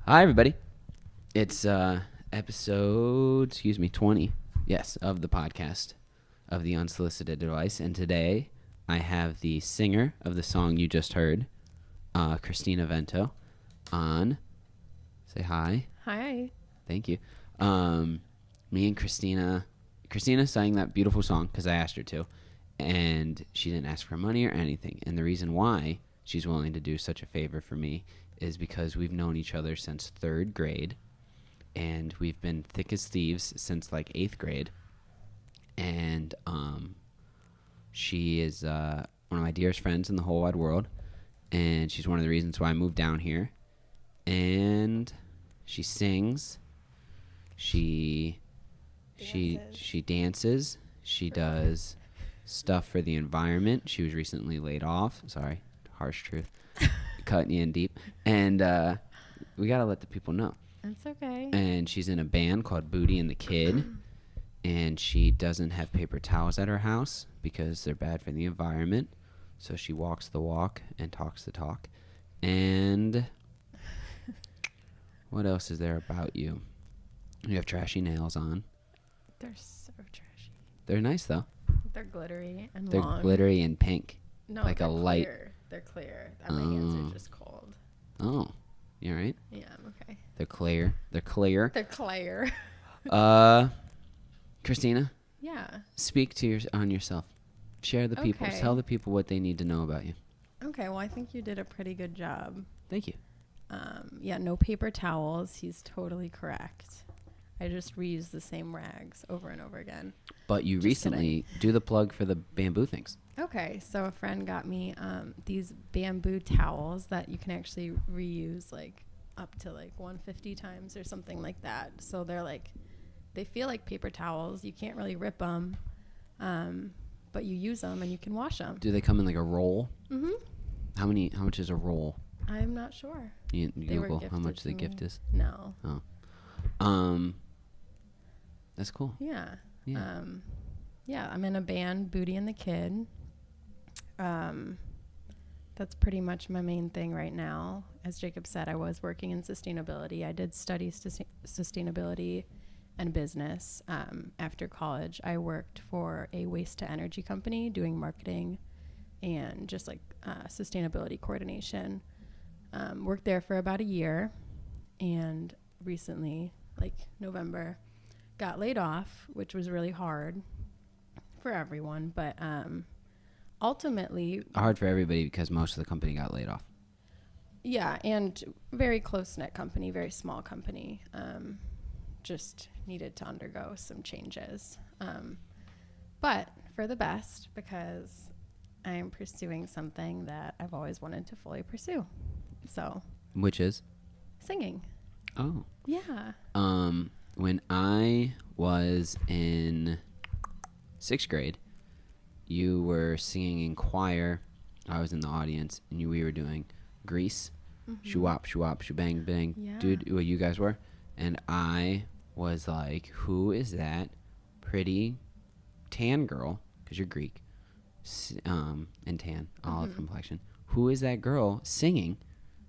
Hi, everybody. It's episode, 20, yes, of the podcast of the Unsolicited Advice. And today I have the singer of the song you just heard, Christina Vento, on. Say hi. Hi. Thank you. Me and Christina sang that beautiful song because I asked her to, and she didn't ask for money or anything. And the reason why she's willing to do such a favor for me is because we've known each other since 3rd grade, and we've been thick as thieves since like 8th grade. And she is one of my dearest friends in the whole wide world, and she's one of the reasons why I moved down here. And she sings, she dances, she does stuff for the environment. She was recently laid off. Sorry, harsh truth. Cutting you in deep. And we got to let the people know. That's okay. And she's in a band called Booty and the Kid. And she doesn't have paper towels at her house because they're bad for the environment. So she walks the walk and talks the talk. And what else is there about you? You have trashy nails on. They're so trashy. They're nice, though. They're glittery and They're long. glittery and pink. No, like they're a light. Clear. They're clear. My hands are just cold. Oh, you all right? Yeah, I'm okay. They're clear. They're clear. They're clear. Christina, Yeah. speak to on yourself. Share the people. Okay. Tell the people what they need to know about you. Okay, well, I think you did a pretty good job. Thank you. Yeah, no paper towels. He's totally correct. I just reuse the same rags over and over again. But you Just recently do the plug for the bamboo things. Okay, so a friend got me these bamboo towels that you can actually reuse like up to like 150 times or something like that. So they feel like paper towels. You can't really rip them, but you use them and you can wash them. Do they come in like a roll? Mm-hmm. How much is a roll? I'm not sure. You They were Google how gifted much the to gift me. is. No. Oh. That's cool. Yeah. Yeah. Yeah, I'm in a band, Booty and the Kid. That's pretty much my main thing right now. As Jacob said, I was working in sustainability. I did study sustainability and business. After college, I worked for a waste to energy company doing marketing and just like sustainability coordination. Worked there for about a year, and recently, like November, got laid off, which was really hard for everyone, but ultimately Hard for everybody because most of the company got laid off. yeah, and very close-knit company, very small company, just needed to undergo some changes, but for the best, because I am pursuing something that I've always wanted to fully pursue. So Which is? singing. Oh. Yeah. When I was in 6th grade, you were singing in choir. I was in the audience, and we were doing Grease, shoo-wop, shoo-wop, shoo-bang, bang. Yeah. Dude, what you guys were. And I was like, who is that pretty tan girl, because you're Greek, and tan, olive complexion. Who is that girl singing?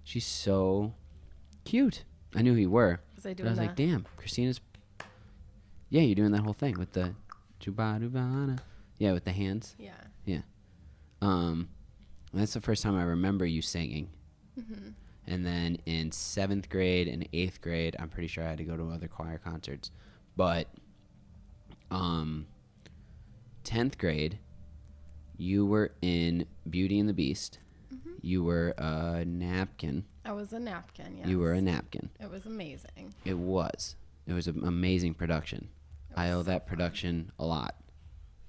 She's so cute. I knew who you were. But I was like, damn, Christina's... Yeah, you're doing that whole thing with the... Yeah, with the hands. Yeah. Yeah. That's the first time I remember you singing. Mm-hmm. And then in 7th grade and 8th grade, I'm pretty sure I had to go to other choir concerts. But 10th grade, you were in Beauty and the Beast. Mm-hmm. You were a napkin. I was a napkin, yes. You were a napkin. It was amazing. It was. It was an amazing production. I owe that production a lot.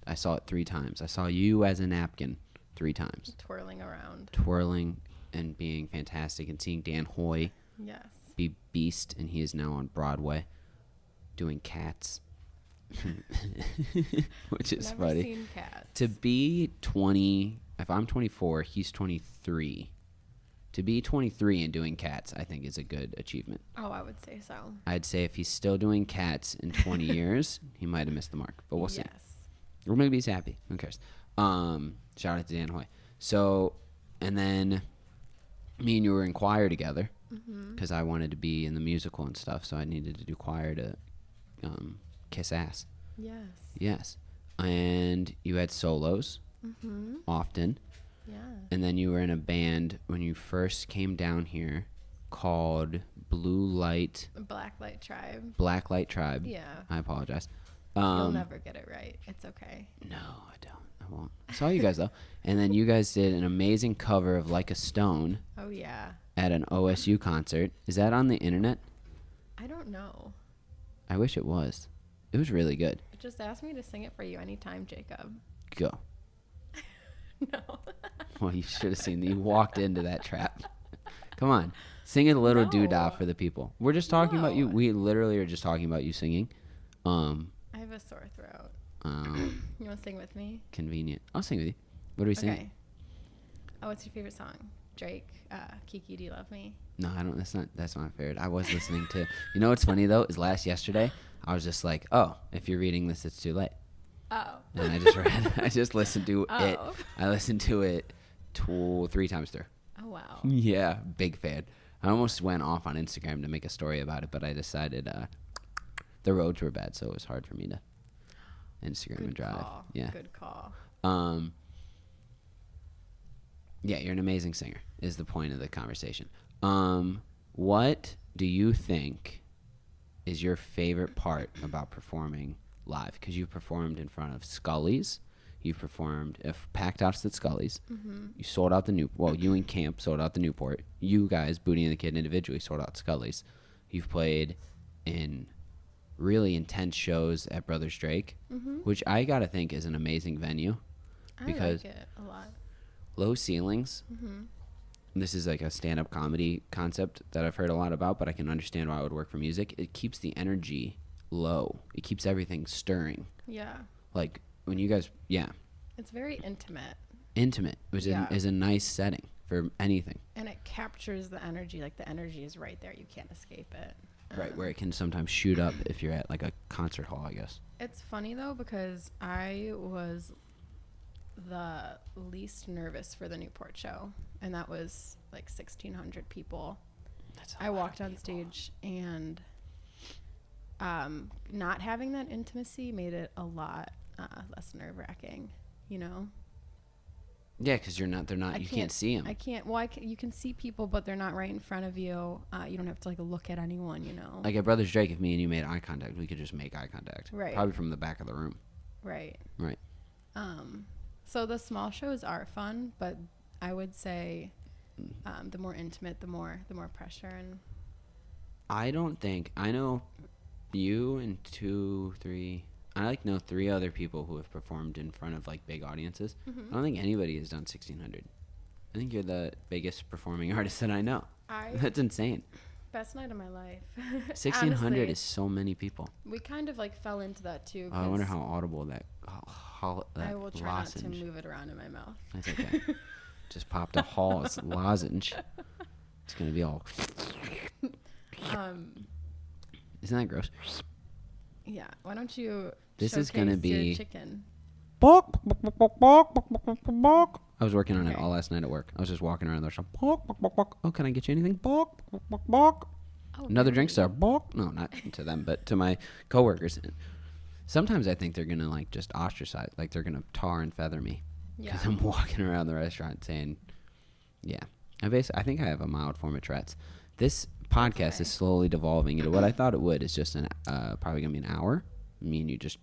I saw it 3 times. I saw you as a napkin 3 times. Twirling around. Twirling and being fantastic, and seeing Dan Hoy Yes. be Beast, and he is now on Broadway doing Cats. Which is Never funny. seen Cats. To be 20, if I'm 24, he's 23. To be 23 and doing Cats, I think is a good achievement. Oh, I would say so. I'd say if he's still doing Cats in 20 years, he might have missed the mark, but we'll see. Yes. Or maybe he's happy. Who cares? Shout out to Dan Hoy. So, and then me and you were in choir together. because I wanted to be in the musical and stuff, so I needed to do choir to kiss ass. Yes. Yes. And you had solos often. Yeah. And then you were in a band when you first came down here called Black Light Tribe. Black Light Tribe. Yeah. I apologize. You'll never get it right. It's okay. No, I don't. I won't. I saw you guys though. And then you guys did an amazing cover of Like a Stone. Oh, yeah. At an OSU concert. Is that on the internet? I don't know. I wish it was. It was really good. Just ask me to sing it for you anytime, Jacob. Go. No. Well, you should have seen. You walked into that trap. Come on. Sing a little doodah for the people. We're just talking about you. We literally are just talking about you singing. I have a sore throat. You want to sing with me? Convenient. I'll sing with you. What do we sing? Okay. Oh, what's your favorite song? Drake, Kiki, Do You Love Me? No, I don't. That's not fair. I was listening to. You know what's funny though is yesterday I was just like, oh, if you're reading this, it's too late. Oh. And I just read. I just listened to it. I listened to it 3 times through. Oh wow. Yeah, big fan. I almost went off on Instagram to make a story about it, but I decided the roads were bad, so it was hard for me to Instagram and drive. Call. Yeah. Good call. Yeah, you're an amazing singer is the point of the conversation. What do you think is your favorite part about performing live? Because you've performed in front of Scully's. You've performed packed houses at Scully's. You sold out you and Camp sold out the Newport. You guys, Booty and the Kid individually, sold out Scully's. You've played in really intense shows at Brothers Drake, which I gotta think is an amazing venue. Because I like it a lot. Low ceilings. This is like a stand-up comedy concept that I've heard a lot about, but I can understand why it would work for music. It keeps the energy low. It keeps everything stirring. Yeah. Like when you guys, It's very intimate. Which is a nice setting for anything. And it captures the energy. Like the energy is right there. You can't escape it. Right, where it can sometimes shoot up if you're at like a concert hall, I guess. It's funny though because I was the least nervous for the Newport show, and that was like 1,600 people. I walked on stage, and not having that intimacy made it a lot less nerve-wracking, you know? Yeah, because you can't see them. I can't. Well, you can see people, but they're not right in front of you. You don't have to like look at anyone, you know. Like at Brothers Drake, if me and you made eye contact, we could just make eye contact. Right. Probably from the back of the room. Right. Right. So the small shows are fun, but I would say the more intimate, the more pressure. And I know you and 3 other people who have performed in front of like big audiences. I don't think anybody has done 1,600. I think you're the biggest performing artist that I know. That's insane. Best night of my life. 1,600 is so many people. We kind of like fell into that too. I wonder how audible that I will try lozenge. not to move it around in my mouth. That's okay. Just popped a Hall's lozenge. It's gonna be all. Isn't that gross? Yeah. Why don't you? This is gonna be your chicken. I was working on it all last night at work. I was just walking around there. So, oh, can I get you anything? Oh, Another really? drink, sir. No, not to them, but to my coworkers. Sometimes I think they're gonna like just ostracize, like they're gonna tar and feather me because I'm walking around the restaurant saying, "Yeah." I think I have a mild form of Tourette's. This podcast is slowly devolving into what I thought it would. It's just probably gonna be an hour. Me and you just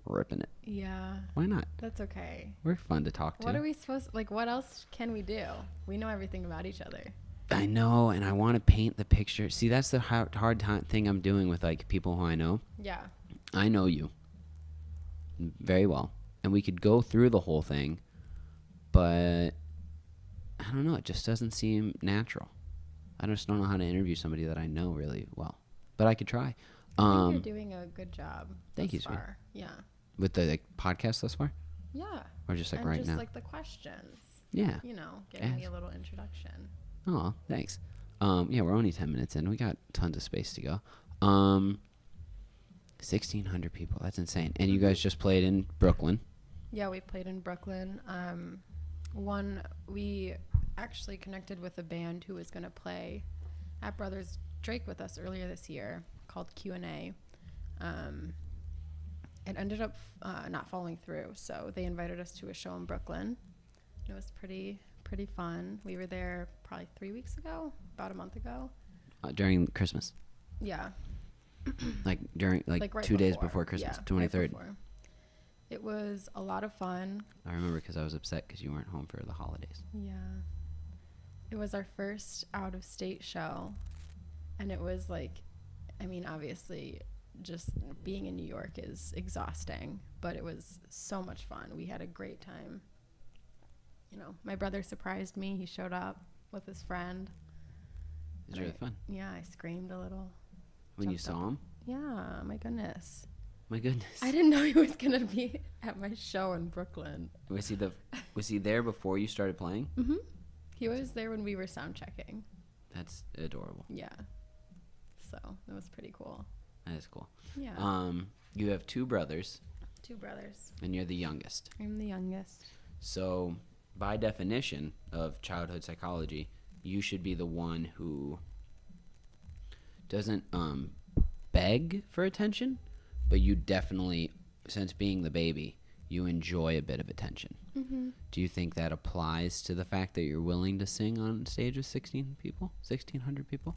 ripping it. Yeah. Why not? That's okay. We're fun to talk to. What are we supposed like? What else can we do? We know everything about each other. I know, and I want to paint the picture. See, that's the hard thing I'm doing with like people who I know. Yeah. I know you very well, and we could go through the whole thing, but I don't know. It just doesn't seem natural. I just don't know how to interview somebody that I know really well, but I could try. I think you're doing a good job. Thank you, thus far. Yeah. With the podcast thus far, Yeah. or just like and right just now. like the questions. Yeah. You know, giving me a little introduction. Oh, thanks. Yeah, we're only 10 minutes in. We got tons of space to go. 1,600 people. That's insane. And you guys just played in Brooklyn. Yeah, we played in Brooklyn. We actually connected with a band who was going to play at Brothers Drake with us earlier this year called Q&A. It ended up not following through, so they invited us to a show in Brooklyn. It was pretty fun. We were there probably 3 weeks ago, about a month ago. During Christmas. Yeah. Like during like right 2 days before Christmas, yeah, 23rd. Right. It was a lot of fun. I remember because I was upset because you weren't home for the holidays. Yeah. It was our first out-of-state show, and it was like, I mean, obviously, just being in New York is exhausting, but it was so much fun. We had a great time. You know, my brother surprised me. He showed up with his friend. It was really fun. Yeah, I screamed a little. When you saw him? Yeah, my goodness. My goodness. I didn't know he was going to be at my show in Brooklyn. Was he there before you started playing? Mm-hmm. He was there when we were sound checking. That's adorable. Yeah. So, it was pretty cool. That is cool. Yeah. You have 2 brothers. 2 brothers. And you're the youngest. I'm the youngest. So, by definition of childhood psychology, you should be the one who doesn't beg for attention, but you definitely, since being the baby, you enjoy a bit of attention. Mm-hmm. Do you think that applies to the fact that you're willing to sing on stage with 16 people, 1,600 people,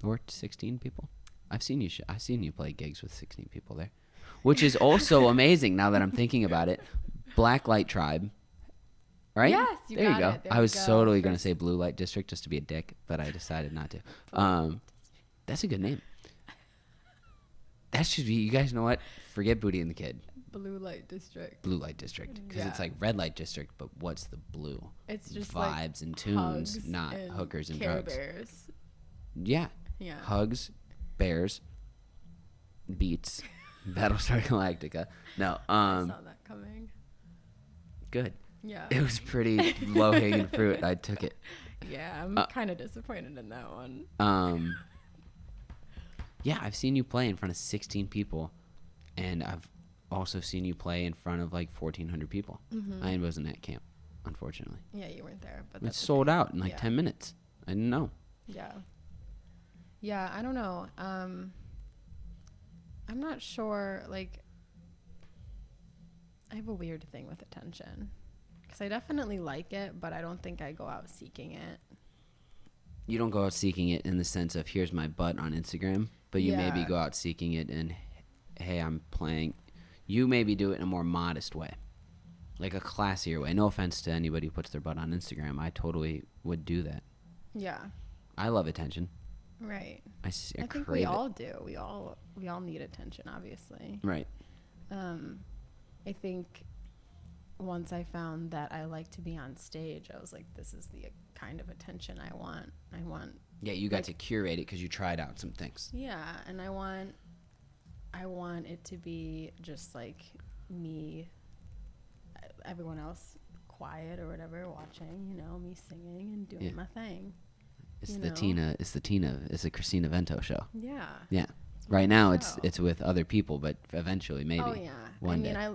or 16 people? I've seen you play gigs with 16 people there, which is also amazing. Now that I'm thinking about it, Blacklight Tribe, right? Yes, there you go. I was totally going to say Blue Light District just to be a dick, but I decided not to. That's a good name. That should be. You guys know what? Forget Booty and the Kid. Blue Light District. Blue Light District, because it's like Red Light District, but what's the blue? It's just vibes like and tunes, not hookers and Care drugs. Bears. Yeah. Hugs, bears, beats, Battlestar Galactica. No. I saw that coming. Good. Yeah. It was pretty low hanging fruit. I took it. Yeah, I'm kind of disappointed in that one. Yeah, I've seen you play in front of 16 people, and I've also seen you play in front of like 1,400 people. Mm-hmm. I wasn't at camp, unfortunately. Yeah, you weren't there, but it's sold out in like 10 minutes. I didn't know. Yeah. Yeah, I don't know. I'm not sure. Like, I have a weird thing with attention, because I definitely like it, but I don't think I go out seeking it. You don't go out seeking it in the sense of here's my butt on Instagram, but you maybe go out seeking it and, hey, I'm playing. You maybe do it in a more modest way, like a classier way. No offense to anybody who puts their butt on Instagram. I totally would do that. Yeah. I love attention. Right. I think we all do. We all need attention, obviously. Right. I think once I found that I like to be on stage, I was like, this is the kind of attention I want. Yeah, you got to curate it because you tried out some things. Yeah, and I want it to be just like me, everyone else quiet or whatever, watching, me singing and doing my thing. It's the Christina Vento show. Yeah. Yeah. Right now it's with other people, but eventually maybe. Oh yeah. One day.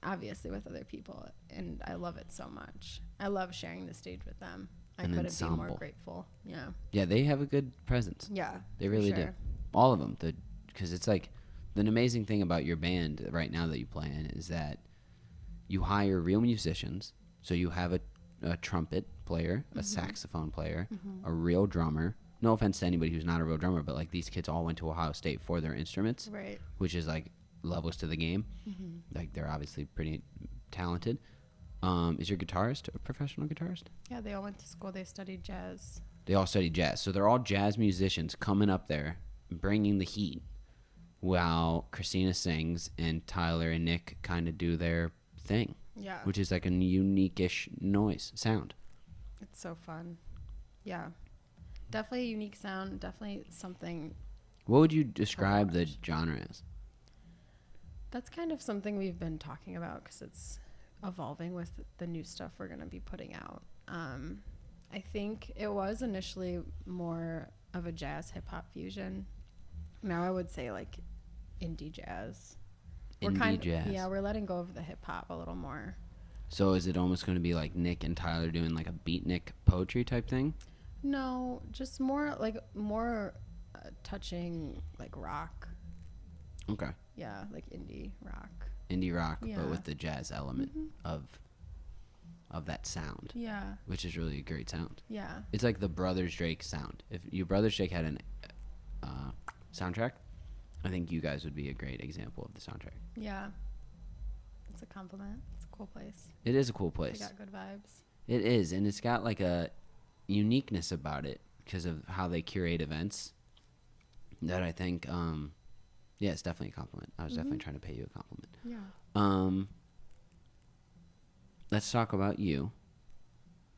Obviously with other people, and I love it so much. I love sharing the stage with them. I couldn't be more grateful. Yeah. Yeah, they have a good presence. Yeah. They really do. All of them. Because it's like the amazing thing about your band right now that you play in is that you hire real musicians. So you have a trumpet player, a saxophone player, a real drummer. No offense to anybody who's not a real drummer, but like these kids all went to Ohio State for their instruments, right? Which is like levels to the game. Like they're obviously pretty talented. Is your guitarist a professional guitarist? Yeah, they all went to school. They studied jazz. They all studied jazz, so they're all jazz musicians coming up there, bringing the heat, while Christina sings and Tyler and Nick kind of do their thing. Yeah. Which is like a unique-ish sound. It's so fun. Yeah. Definitely a unique sound. Definitely something. What would you describe the genre as? That's kind of something we've been talking about because it's evolving with the new stuff we're going to be putting out. I think it was initially more of a jazz hip-hop fusion. Now I would say like indie jazz. Jazz. Yeah, we're letting go of the hip hop a little more. So is it almost going to be like Nick and Tyler doing like a beatnik poetry type thing? No, just more touching like rock. Okay. Yeah, like indie rock. Indie rock, Yeah. but with the jazz element Mhm. of that sound, Yeah. which is really a great sound. Yeah. It's like the Brothers Drake sound. If you Brothers Drake had an soundtrack, I think you guys would be a great example of the soundtrack. Yeah. It's a compliment. It's a cool place. It is a cool They place. got good vibes. It is, and it's got like a uniqueness about it because of how they curate events that I think, yeah, it's definitely a compliment. I was definitely trying to pay you a compliment. Yeah. Let's talk about you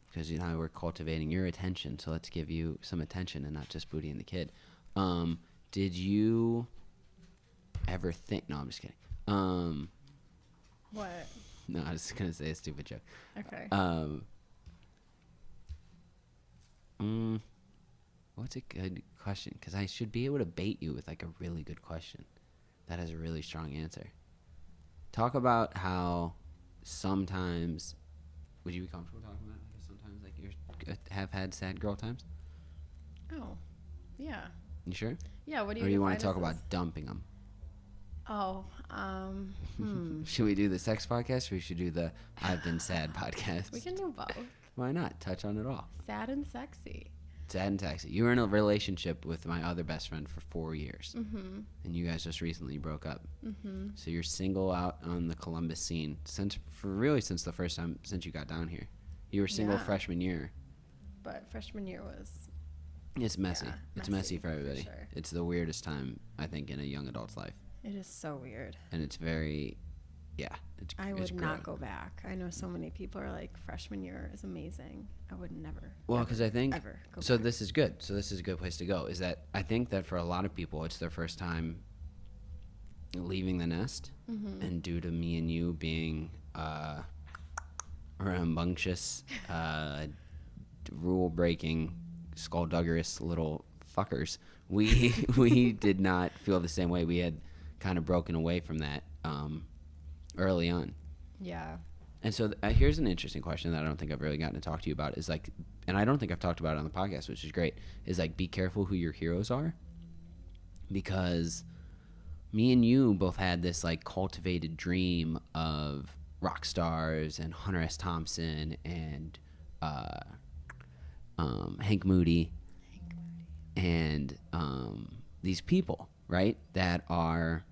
because you know we're cultivating your attention, so let's give you some attention and not just Booty and the Kid. Did you ever think? No, I'm just kidding. What? No, I was just gonna say a stupid joke. Okay. What's a good question? Because I should be able to bait you with like a really good question that has a really strong answer. Talk about how sometimes, would you be comfortable talking about like sometimes like you have had sad girl times? Oh, yeah. You sure? Yeah. What do you? Or do you want to define talk as about dumping them? Oh. Should we do the sex podcast or we should do the I've been sad podcast? We can do both. Why not? Touch on it all. Sad and sexy. Sad and sexy. You were in a relationship with my other best friend for 4 years. Mm-hmm. And you guys just recently broke up. Mm-hmm. So you're single out on the Columbus scene since the first time since you got down here. You were single Yeah. freshman year. But freshman year was. It's messy. Yeah, It's messy for for everybody. sure. It's the weirdest time I think in a young adult's life, It is so weird. and it's very, yeah. I it's would not growing. go back. I know so many people are like, freshman year is amazing. I would never. Well, ever, because I think ever go so. back. This is good. So this is a good place to go. Is that I think that for a lot of people, it's their first time leaving the nest, and due to me and you being rambunctious, rule-breaking, skullduggerous little fuckers, we did not feel the same way. We had kind of broken away from that early on. Yeah. And so here's an interesting question that I don't think I've really gotten to talk to you about is like, and I don't think I've talked about it on the podcast, which is great, is like be careful who your heroes are, because me and you both had this like cultivated dream of rock stars and Hunter S. Thompson and Hank Moody and these people, right, that are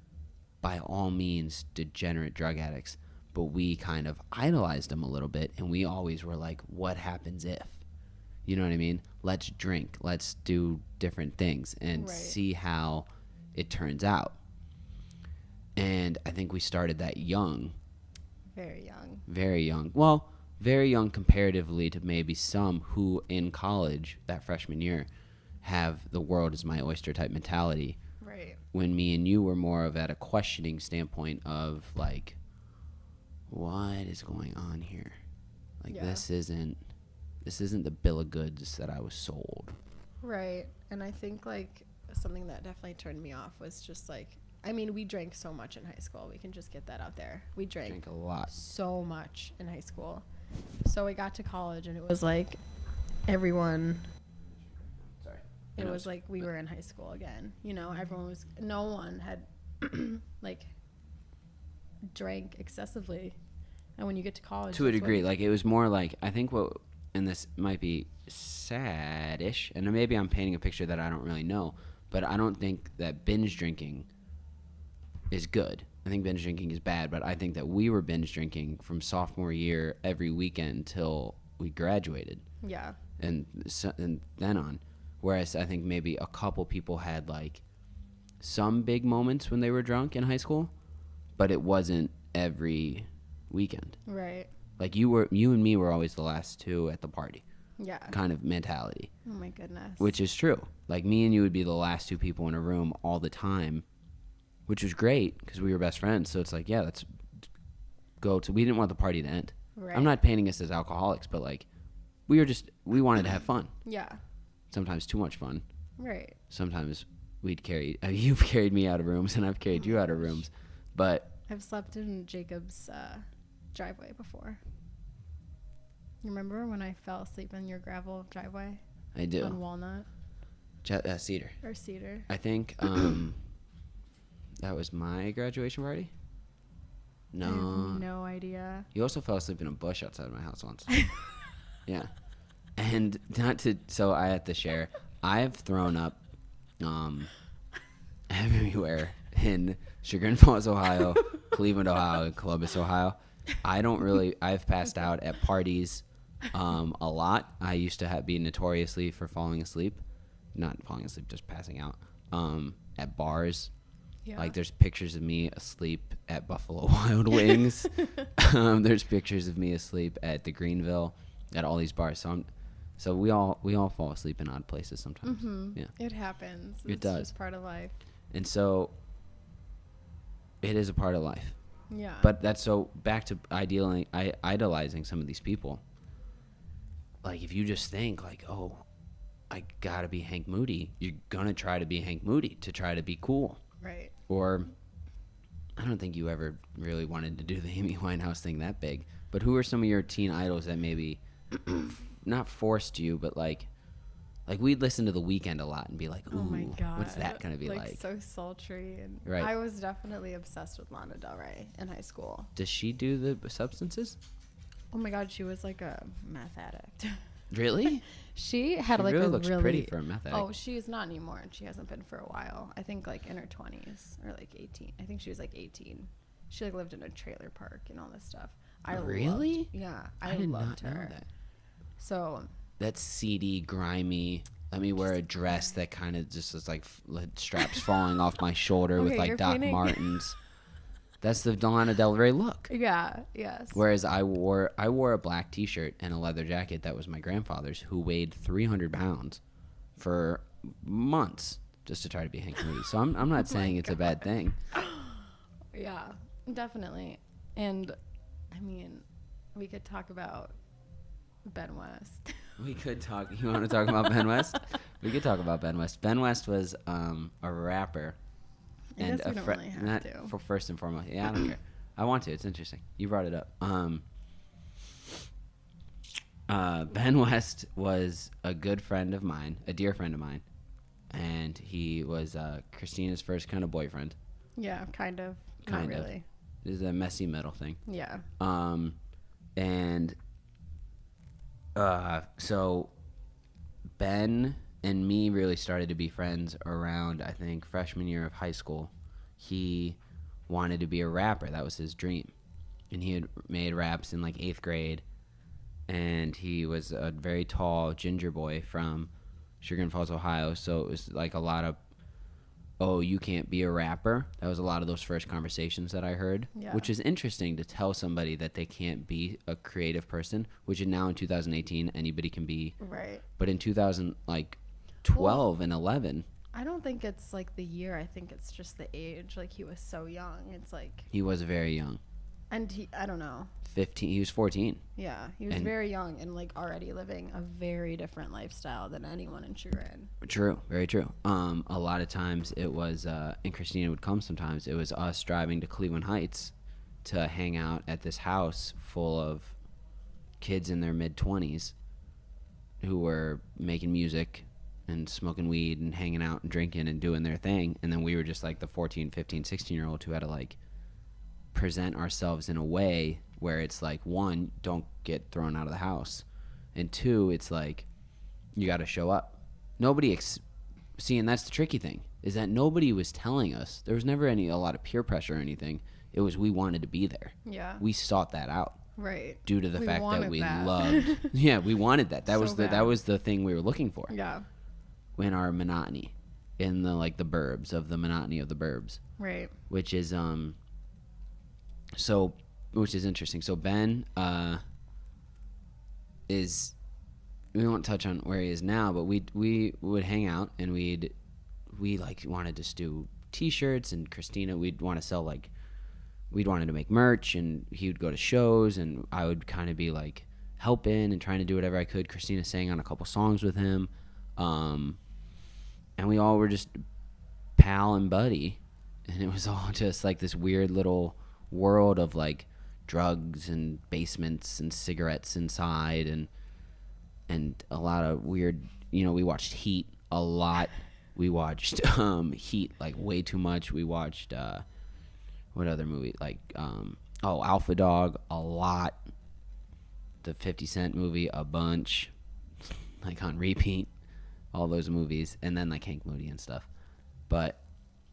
by all means degenerate drug addicts, but we kind of idolized them a little bit, and we always were like, what happens if? You know what I mean? Let's drink, let's do different things and Right. see how it turns out. And I think we started that young, Very young. very young. Well, very young comparatively to maybe some who in college that freshman year have the world is my oyster type mentality, Right. when me and you were more of at a questioning standpoint of like, what is going on here? Like Yeah. this isn't the bill of goods that I was sold. Right. And I think like something that definitely turned me off was just like, I mean, we drank so much in high school. We can just get that out there. We drank Drink a lot. so much in high school. So we got to college and it was like everyone, Sorry. it was like we were in high school again. You know, no one had like drank excessively. And when you get to college, To a that's degree, like it was more like I think what, and this might be sad-ish, and maybe I'm painting a picture that I don't really know, but I don't think that binge drinking is good. I think binge drinking is bad, but I think that we were binge drinking from sophomore year every weekend till we graduated, Yeah. and then on. Whereas I think maybe a couple people had like some big moments when they were drunk in high school, but it wasn't every weekend. Right. Like you and me were always the last two at the party Yeah. kind of mentality, Oh my goodness. which is true. Like me and you would be the last two people in a room all the time, which was great because we were best friends. So it's like, yeah, let's go to, we didn't want the party to end. Right. I'm not painting us as alcoholics, but like we wanted to have fun. Yeah. Sometimes too much fun. Right. Sometimes you've carried me out of rooms and I've carried you out of rooms, but I've slept in Jacob's driveway before. You remember when I fell asleep in your gravel driveway? I do. On Walnut Cedar. or Cedar. I think that was my graduation party. No. I have no idea. You also fell asleep in a bush outside of my house once. Yeah. And so I have to share. I've thrown up everywhere in Chagrin Falls, Ohio, Cleveland, Ohio, and Columbus, Ohio. I've passed out at parties a lot. I used to be notoriously for falling asleep. Not falling asleep, just passing out. At bars. Yeah. Like, there's pictures of me asleep at Buffalo Wild Wings. There's pictures of me asleep at the Greenville, at all these bars. So we all fall asleep in odd places sometimes. Mm-hmm. Yeah, it happens. It does. It's just part of life. And so it is a part of life. Yeah. But that's so back to idolizing some of these people. Like, if you just think like, oh, I gotta be Hank Moody, you're gonna try to be Hank Moody to try to be cool. Right. Or I don't think you ever really wanted to do the Amy Winehouse thing that big. But who are some of your teen idols that maybe not forced you, but like we'd listen to The Weeknd a lot and be like, ooh, oh my God. what's that gonna be like? So sultry. And Right. I was definitely obsessed with Lana Del Rey in high school. Does she do the substances? Oh my God, she was like a meth addict. Really? She had She like really a looks really pretty for a meth addict. Oh, she's not anymore, and she hasn't been for a while. I think like in her 20s or like 18. I think she was like 18. She like lived in a trailer park and all this stuff. Really? I did loved not know her. that. So That's seedy, grimy. Let me wear a dress that kind of just is like straps falling off my shoulder with Okay, like you're Doc painting- Martens. That's the Lana Del Rey look. yeah, yes. Whereas I wore a black T-shirt and a leather jacket that was my grandfather's, who weighed 300 pounds for months just to try to be Hank Moody. So I'm not saying it's a bad thing. Yeah, definitely. And I mean, we could talk about Ben West. We could talk. You want to talk about Ben West? We could talk about Ben West. Ben West was a rapper. I guess we don't really have to. For first and foremost. Yeah, I don't care. I want to. It's interesting. You brought it up. Ben West was a good friend of mine, a dear friend of mine, and he was Christina's first kind of boyfriend. Yeah, kind of. Kind Not of. really. This is a messy middle thing. Yeah. And so Ben and me really started to be friends around, I think, freshman year of high school. He wanted to be a rapper. That was his dream. And he had made raps in like 8th grade. And he was a very tall ginger boy from Chagrin Falls, Ohio. So it was like a lot of, oh, you can't be a rapper. That was a lot of those first conversations that I heard, Yeah. which is interesting to tell somebody that they can't be a creative person, which is now in 2018, anybody can be. Right. But in 2012 and 11, I don't think it's like the year. I think it's just the age. Like he was so young. It's like, he was very young. and I don't know. 15, he was 14. Yeah, he was And- very young and like already living a very different lifestyle than anyone in Chagrin. True, very true. A lot of times it was, and Christina would come sometimes, it was us driving to Cleveland Heights to hang out at this house full of kids in their mid-20s who were making music and smoking weed and hanging out and drinking and doing their thing. And then we were just like the 14, 15, 16-year-old who had to like present ourselves in a way where it's like, one, don't get thrown out of the house, and two, it's like you got to show up. Nobody see, and that's the tricky thing, is that nobody was telling us. There was never a lot of peer pressure or anything. It was, we wanted to be there. Yeah. We sought that out Right. due to the We fact that wanted we that. loved. Yeah, we wanted that. That So was that bad. was the thing we were looking for Yeah. in our monotony, in the like the burbs of the monotony of the burbs, Right. which is which is interesting. So Ben is, we won't touch on where he is now, but we would hang out and we like wanted to do t-shirts, and Christina, we'd want to sell, like, we'd wanted to make merch, and he would go to shows and I would kind of be like helping and trying to do whatever I could. Christina sang on a couple songs with him, and we all were just pal and buddy, and it was all just like this weird little world of like drugs and basements and cigarettes inside and a lot of weird we watched Heat a lot. We watched Heat like way too much. We watched what other movie? Like Alpha Dog a lot. The 50 Cent movie a bunch, like on repeat. All those movies, and then like Hank Moody and stuff. But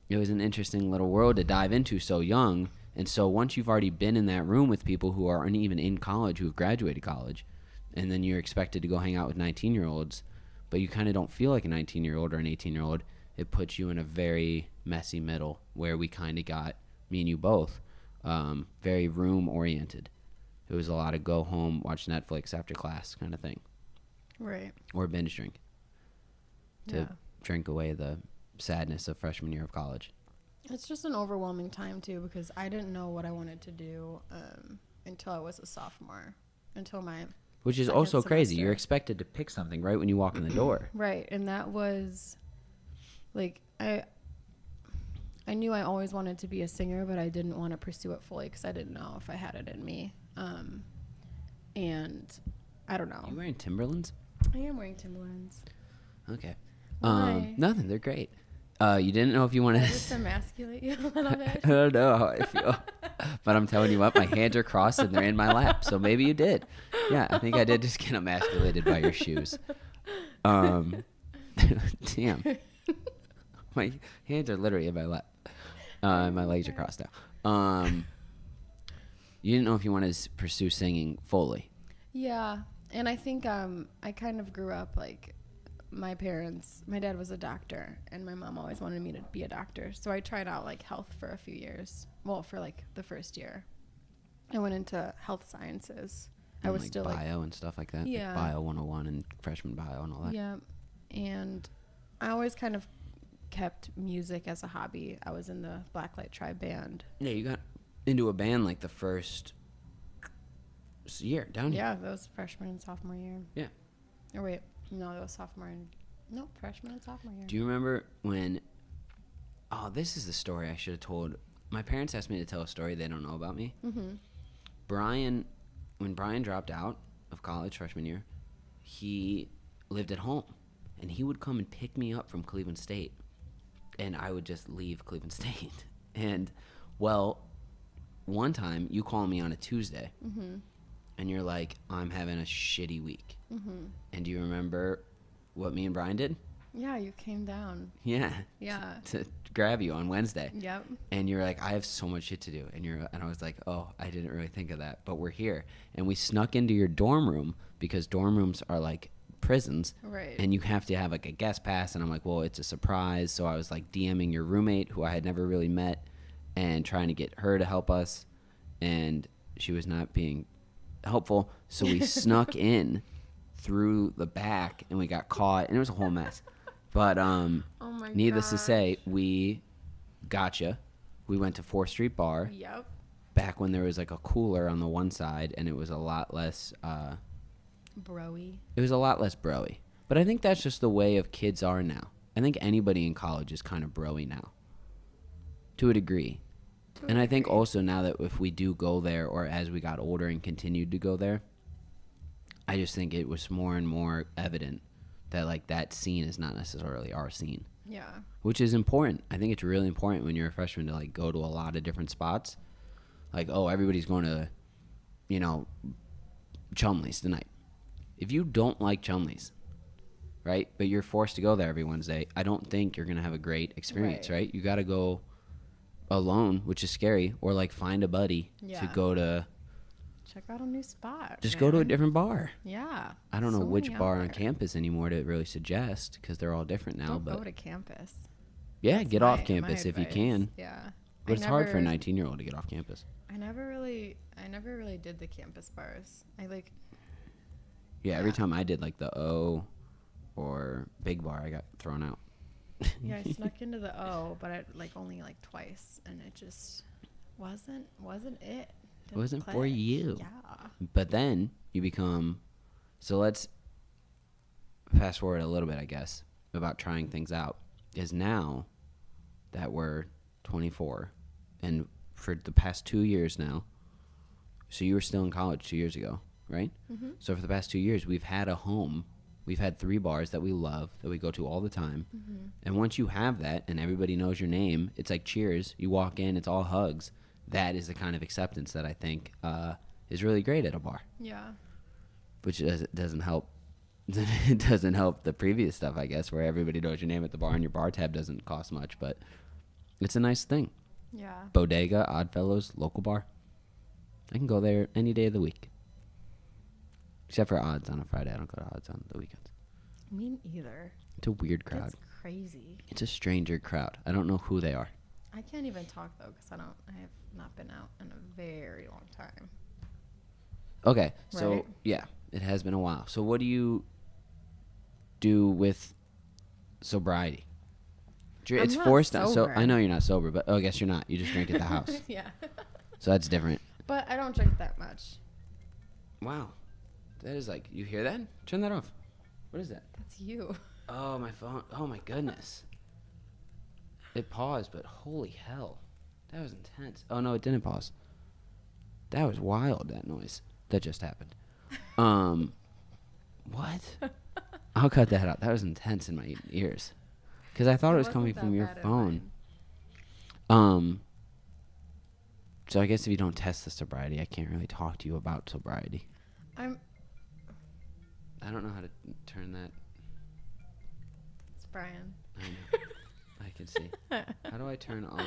it was an interesting little world to dive into so young. And so once you've already been in that room with people who aren't even in college, who have graduated college, and then you're expected to go hang out with 19-year-olds, but you kind of don't feel like a 19-year-old or an 18-year-old, it puts you in a very messy middle where we kind of got, me and you both, very room-oriented. It was a lot of go home, watch Netflix after class kind of thing. Right. Or binge drink to drink away the sadness of freshman year of college. It's just an overwhelming time too, because I didn't know what I wanted to do until I was a sophomore, until my which is also crazy. You're expected to pick something right when you walk in the door. Right, and that was like I knew I always wanted to be a singer, but I didn't want to pursue it fully because I didn't know if I had it in me. And I don't know. You wearing Timberlands? I am wearing Timberlands. Okay. Why? Nothing. They're great. You didn't know if you wanted to just emasculate you a little bit. I don't know how I feel, but I'm telling you what, my hands are crossed and they're in my lap. So maybe you did. Yeah, I think I did just get emasculated by your shoes. Damn, my hands are literally in my lap. My legs are crossed now. You didn't know if you wanted to pursue singing fully. Yeah, and I think I kind of grew up like. My dad was a doctor, and my mom always wanted me to be a doctor. So I tried out like health for a few years. Well, for like the first year, I went into health sciences. And I was like still bio and stuff like that. Yeah, like bio 101 and freshman bio and all that. Yeah, and I always kind of kept music as a hobby. I was in the Blacklight Tribe band. Yeah, you got into a band like the first year down here. Yeah, that was freshman and sophomore year. Yeah. Or wait. No, that was freshman and sophomore year. Do you remember when... Oh, this is the story I should have told. My parents asked me to tell a story they don't know about me. Mm-hmm. When Brian dropped out of college freshman year, he lived at home. And he would come and pick me up from Cleveland State. And I would just leave Cleveland State. And, well, one time you call me on a Tuesday. Mm-hmm. And you're like, I'm having a shitty week. Mm-hmm. And do you remember what me and Brian did? Yeah, you came down. Yeah. Yeah. To grab you on Wednesday. Yep. And you're like, I have so much shit to do. And I was like, oh, I didn't really think of that. But we're here. And we snuck into your dorm room because dorm rooms are like prisons. Right. And you have to have like a guest pass. And I'm like, well, it's a surprise. So I was like DMing your roommate, who I had never really met, and trying to get her to help us. And she was not being helpful, so we snuck in through the back and we got caught and it was a whole mess, but needless to say, we gotcha. We went to 4th Street Bar. Yep. Back when there was like a cooler on the one side and it was a lot less broy. It was a lot less broy, but I think that's just the way of kids are now. I think anybody in college is kind of broy now to a degree. And I think also now that if we do go there, or as we got older and continued to go there, I just think it was more and more evident that like that scene is not necessarily our scene. Yeah. Which is important. I think it's really important when you're a freshman to like go to a lot of different spots. Like, oh, everybody's going to, Chumley's tonight. If you don't like Chumley's, right, but you're forced to go there every Wednesday, I don't think you're going to have a great experience, right? You got to go alone, which is scary, or like find a buddy to go to check out a new spot. Just go to a different bar. Yeah. I don't know which bar on campus anymore to really suggest because they're all different now. Don't but go to campus. Yeah, get off campus if you can. Yeah. But it's hard for a 19-year-old to get off campus. I never really did the campus bars. Yeah, every time I did like the O or Big Bar, I got thrown out. Yeah, I snuck into the O, but only twice, and it just wasn't it. It wasn't for you. Yeah. But then you become. So let's fast forward a little bit, I guess, about trying things out. Is now that we're 24, and for the past 2 years now. So you were still in college 2 years ago, right? Mm-hmm. So for the past 2 years, we've had a home. We've had 3 bars that we love, that we go to all the time. Mm-hmm. And once you have that and everybody knows your name, it's like cheers. You walk in, it's all hugs. That is the kind of acceptance that I think is really great at a bar. Yeah. Which doesn't help. It doesn't help the previous stuff, I guess, where everybody knows your name at the bar and your bar tab doesn't cost much. But it's a nice thing. Yeah. Bodega, Oddfellows, local bar. I can go there any day of the week. Except for Odds on a Friday. I don't go to Odds on the weekends. Me either. It's a weird crowd. That's crazy. It's a stranger crowd. I don't know who they are. I can't even talk though because I have not been out in a very long time. Okay, so Right. yeah, it has been a while. So what do you do with sobriety? It's not forced on. So sober. I know you're not sober, but I guess you're not. You just drink at the house. Yeah. So that's different. But I don't drink that much. Wow. That is like, you hear that? Turn that off. What is that? That's you. Oh, my phone. Oh, my goodness. It paused, but holy hell. That was intense. Oh, no, it didn't pause. That was wild, that noise. That just happened. What? I'll cut that out. That was intense in my ears. Because I thought it was coming from your phone. So I guess if you don't test the sobriety, I can't really talk to you about sobriety. I don't know how to turn that. It's Brian. I know. I can see. How do I turn off?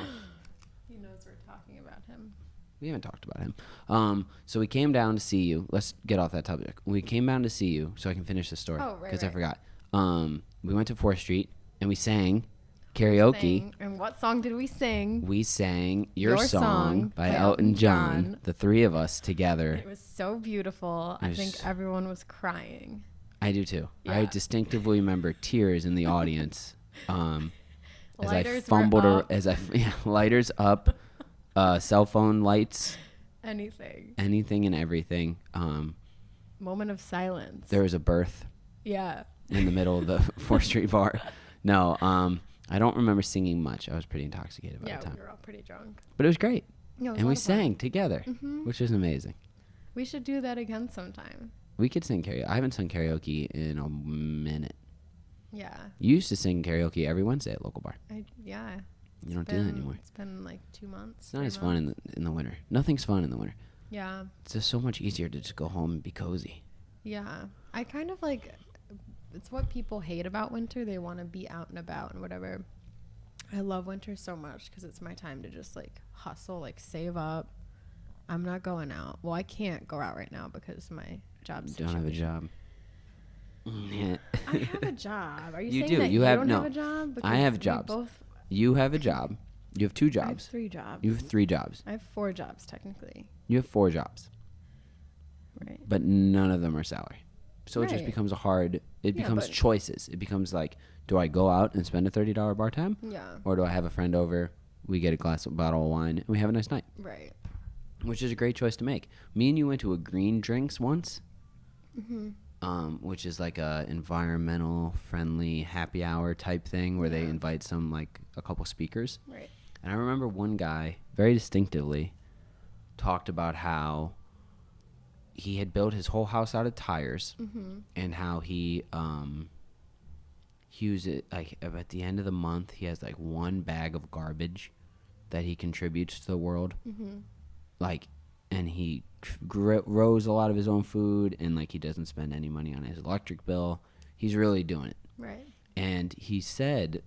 He knows we're talking about him. We haven't talked about him. So we came down to see you. Let's get off that topic. We came down to see you so I can finish the story. Oh, right, Because I right. forgot. We went to 4th Street and we sang karaoke. And what song did we sing? We sang Your Your Song Song by by Elton Elton John. John. The 3 of us together. It was so beautiful. I think everyone was crying. I do too. I Yeah. distinctively remember tears in the audience. As Lighters I were fumbled, up. Lighters up, cell phone lights, Anything. anything and everything. Moment of silence. There was a birth Yeah. in the middle of the 4th Street bar. No, I don't remember singing much. I was pretty intoxicated by Yeah, the time. we were all pretty drunk. But it was great. Yeah, it was And a we lot of fun. sang together, Mhm. which was amazing. We should do that again sometime. We could sing karaoke. I haven't sung karaoke in a minute. Yeah. You used to sing karaoke every Wednesday at local bar. Yeah. You don't do that anymore. It's been like 2 months. It's not 3 as fun in the winter. Nothing's fun in the winter. Yeah. It's just so much easier to just go home and be cozy. Yeah. I kind of like, it's what people hate about winter. They want to be out and about and whatever. I love winter so much because it's my time to just like hustle, like save up. I'm not going out. Well, I can't go out right now because my job You don't have a job. I have a job. Are you, You saying do. that You you have- don't no. have a job? I have we jobs. Both, You have a job. You have 2 I have jobs. 3 jobs. You have 3 jobs. I have 4 jobs technically. You have 4 jobs. Right. But none of them are salary. So it just Right. becomes it Yeah, becomes but- choices. It becomes like, do I go out and spend a $30 bar tab? Yeah. Or do I have a friend over, we get a bottle of wine, and we have a nice night? Right. Which is a great choice to make. Me and you went to a Green Drinks once, which is like a environmental friendly happy hour type thing where they invite a couple speakers. Right. And I remember one guy very distinctively talked about how he had built his whole house out of tires and how he used it like at the end of the month he has like 1 bag of garbage that he contributes to the world. Like, and he grows a lot of his own food and like he doesn't spend any money on his electric bill. He's really doing it. Right. And he said,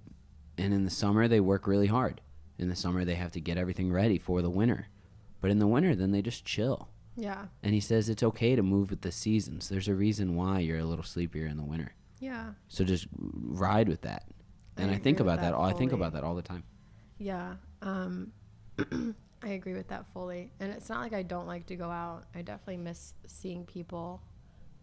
and in the summer they work really hard. In the summer they have to get everything ready for the winter. But in the winter then they just chill. Yeah. And he says it's okay to move with the seasons. There's a reason why you're a little sleepier in the winter. Yeah. So just ride with that. And I agree think with about that. I think fully. about that all the time. Yeah. I agree with that fully. And it's not like I don't like to go out. I definitely miss seeing people.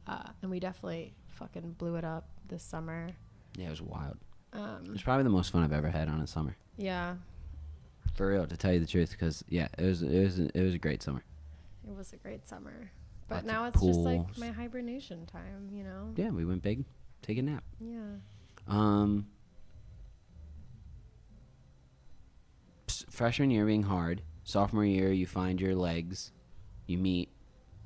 And we definitely fucking blew it up this summer. Yeah, it was wild. It was probably the most fun I've ever had on a summer. Yeah. For real, to tell you the truth, because yeah, it was a great summer. It was a great summer. But Lots now of it's just like pools. my hibernation time, you know? Yeah, we went big, take a nap. Yeah. Freshman year being hard. Sophomore year, you find your legs, you meet,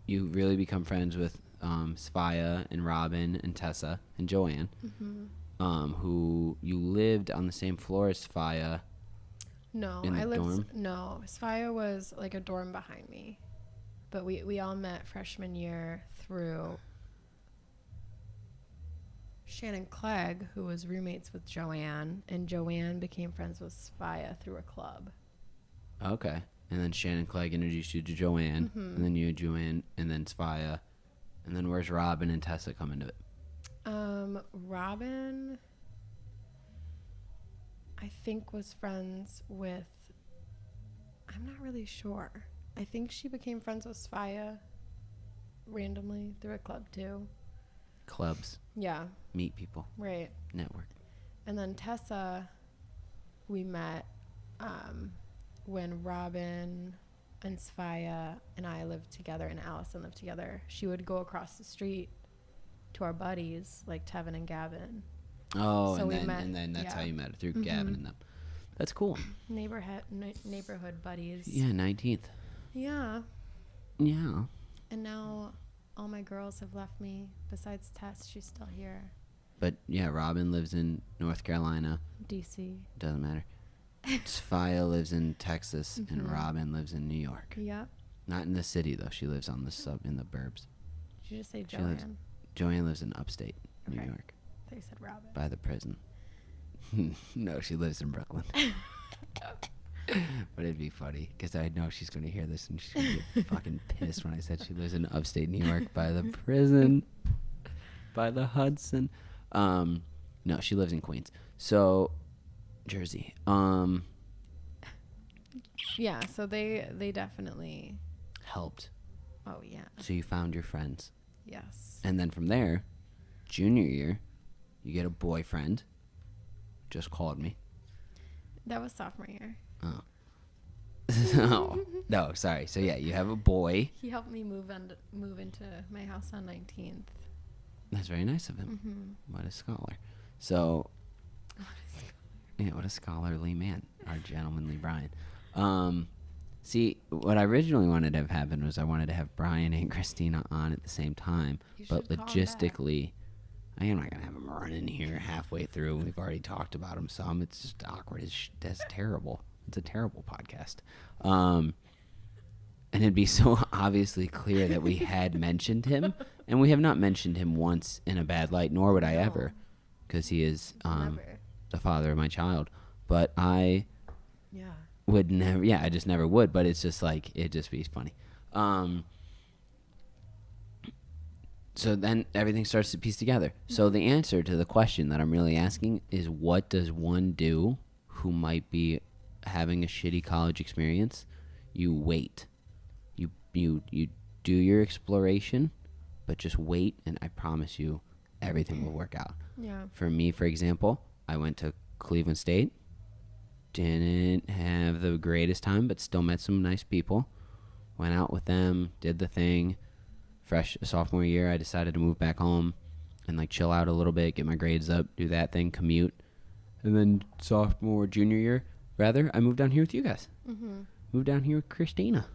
you really become friends with Svaya and Robin and Tessa and Joanne, who you lived on the same floor as Svaya. No, in the dorm? No, Svaya was like a dorm behind me, but we all met freshman year through Shannon Clegg, who was roommates with Joanne, and Joanne became friends with Svaya through a club. Okay. And then Shannon Clegg introduced you to Joanne, and then you, Joanne, and then Svaya. And then where's Robin and Tessa come into it? Robin, I think, was friends with, I'm not really sure. I think she became friends with Svaya randomly through a club too. Clubs. Yeah. Meet people. Right. Network. And then Tessa, we met when Robin and Svaya and I lived together and Allison lived together. She would go across the street to our buddies, like Tevin and Gavin. Oh, so and then that's how you met through Gavin and them. That's cool. Neighborhood buddies. Yeah, 19th. Yeah. Yeah. And now all my girls have left me. Besides Tess, she's still here. But yeah, Robin lives in North Carolina. DC. Doesn't matter. Svaya lives in Texas, and Robin lives in New York. Yep. Not in the city though. She lives on the in the burbs. Did you just say Joanne? Joanne lives in upstate New York. I thought you said Robin. By the prison. No, she lives in Brooklyn. But it'd be funny because I know she's going to hear this and she's going to get fucking pissed when I said she lives in upstate New York by the prison, by the Hudson. No, she lives in Queens. So, Jersey. Yeah, so they definitely helped. Oh, yeah. So you found your friends. Yes. And then from there, junior year, you get a boyfriend. Just called me. That was sophomore year. Oh. Oh. No, sorry. So yeah, you have a boy. He helped me move into my house on 19th. That's very nice of him. What a scholar. So, yeah, what a scholarly man, our gentlemanly Brian. See, what I originally wanted to have happen was I wanted to have Brian and Christina on at the same time, but logistically, I am not gonna have them run in here halfway through. We've already talked about them some. It's just awkward. That's terrible. It's a terrible podcast. And it'd be so obviously clear that we had mentioned him, and we have not mentioned him once in a bad light, nor would I ever, because he is the father of my child. But I would never. Yeah, I just never would. But it's just like it'd just be funny. So then everything starts to piece together. So the answer to the question that I'm really asking is, what does one do who might be having a shitty college experience? You wait. You do your exploration, but just wait, and I promise you everything will work out. Yeah. For me, for example, I went to Cleveland State. Didn't have the greatest time, but still met some nice people. Went out with them, did the thing. Fresh sophomore year, I decided to move back home and like chill out a little bit, get my grades up, do that thing, commute. And then junior year, rather, I moved down here with you guys. Moved down here with Christina.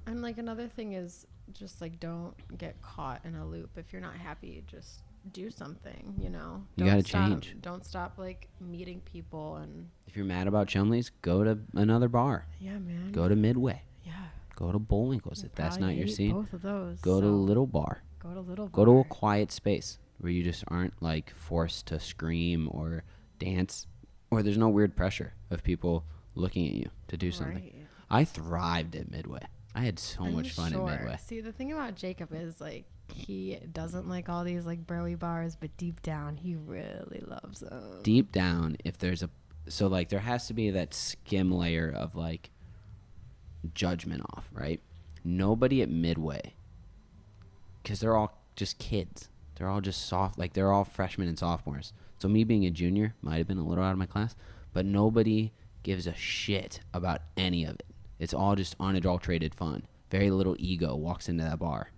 And like another thing is just like don't get caught in a loop. If you're not happy, just do something, you know. You gotta change. Don't stop like meeting people. And if you're mad about Chumley's, go to another bar. Yeah, man. Go to Midway. Yeah. Go to Bowlingles if that's not your scene. Both of those. Go to a little bar. Go to a little bar. Go to a quiet space where you just aren't like forced to scream or dance, or there's no weird pressure of people looking at you to do something. Right. I thrived at Midway. I had so much fun at Midway. See, the thing about Jacob is like he doesn't like all these like broy bars, but deep down he really loves them. Deep down, if there's there has to be that skim layer of like judgment off, right? Nobody at Midway, because they're all just kids. They're all just soft, like they're all freshmen and sophomores. So me being a junior might have been a little out of my class, but nobody gives a shit about any of it. It's all just unadulterated fun. Very little ego walks into that bar.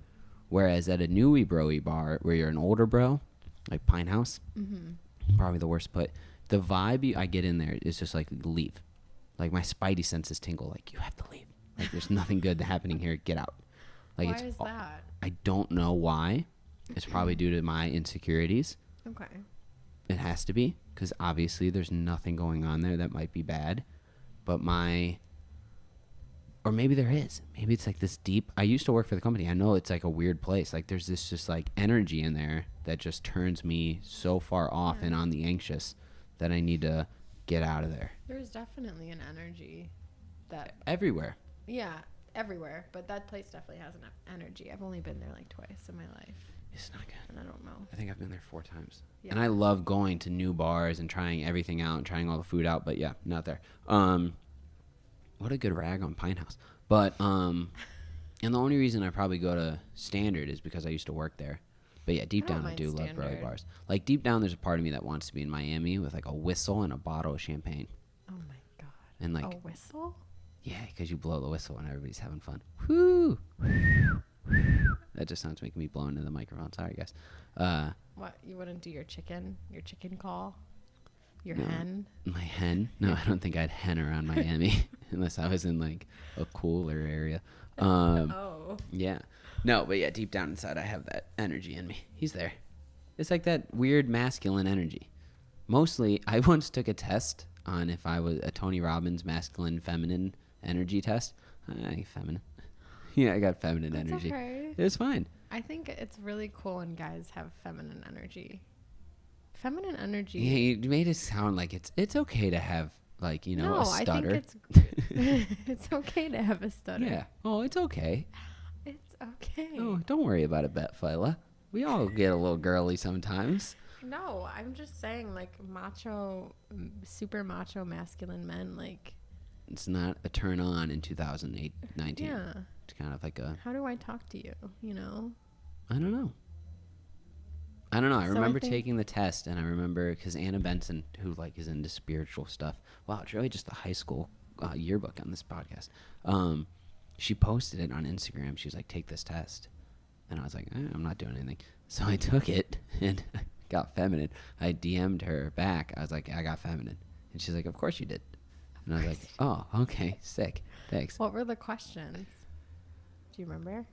Whereas at a newy broy bar, where you're an older bro, like Pine House, probably the worst put. The vibe I get in there is just like, leave. Like my spidey senses tingle, like you have to leave. Like there's nothing good happening here. Get out. Like, why is that? I don't know why. It's probably due to my insecurities. Okay. It has to be, because obviously there's nothing going on there that might be bad. But or maybe there is. Maybe it's like this deep. I used to work for the company. I know it's like a weird place. Like, there's this just like energy in there that just turns me so far off and on the anxious that I need to get out of there. There's definitely an energy that Everywhere. Yeah, everywhere. But that place definitely has an energy. I've only been there like twice in my life. It's not good. And I don't know. I think I've been there 4 times. Yeah. And I love going to new bars and trying everything out and trying all the food out. But yeah, not there. What a good rag on Pine House. But, and the only reason I probably go to Standard is because I used to work there. But yeah, deep down I do love Burley bars. Like, deep down there's a part of me that wants to be in Miami with like a whistle and a bottle of champagne. Oh my God. And like a whistle? Yeah, because you blow the whistle and everybody's having fun. Whoo! That just sounds making me blow into the microphone. Sorry, guys. What, you wouldn't do your chicken call? Your No. hen? My hen? No, I don't think I'd hen around Miami unless I was in like a cooler area. Oh. Yeah. No, but yeah, deep down inside I have that energy in me. He's there. It's like that weird masculine energy. Mostly, I once took a test on if I was a Tony Robbins masculine feminine energy test. Feminine. Yeah, I got feminine That's energy. okay. It was fine. I think it's really cool when guys have feminine energy. Feminine energy. Yeah, you made it sound like it's okay to have, like, you know, a stutter. I think it's okay to have a stutter. Yeah. Oh, it's okay. It's okay. Oh, don't worry about it, Betfila. We all get a little girly sometimes. No, I'm just saying, like, super macho masculine men, like. It's not a turn on in 2019. Yeah. It's kind of like a. How do I talk to you, you know? I don't know. I remember taking the test, and I remember because Anna Benson, who like is into spiritual stuff. Wow, it's really just the high school yearbook on this podcast. She posted it on Instagram. She was like, "Take this test," and I was like, I'm not doing anything. So I took it and got feminine. I DM'd her back. I was like, I got feminine, and she's like, "Of course you did." And I was like, "Oh, okay, sick, thanks." What were the questions? Do you remember?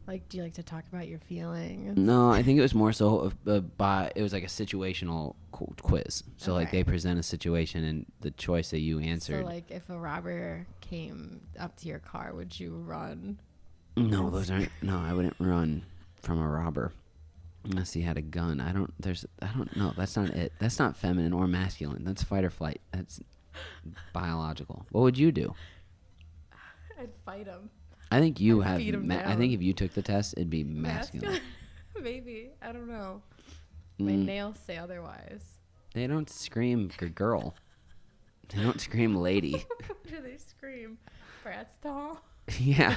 Like, do you like to talk about your feelings? No, I think it was more so it was like a situational quiz. So like they present a situation and the choice that you answered. So like if a robber came up to your car, would you run? No, I wouldn't run from a robber unless he had a gun. I don't know. That's not it. That's not feminine or masculine. That's fight or flight. That's biological. What would you do? I'd fight him. I think you I'd have. beat him I think if you took the test, it'd be masculine. Maybe. I don't know. My nails say otherwise. They don't scream girl. They don't scream lady. Do they scream? Bratz doll? Yeah.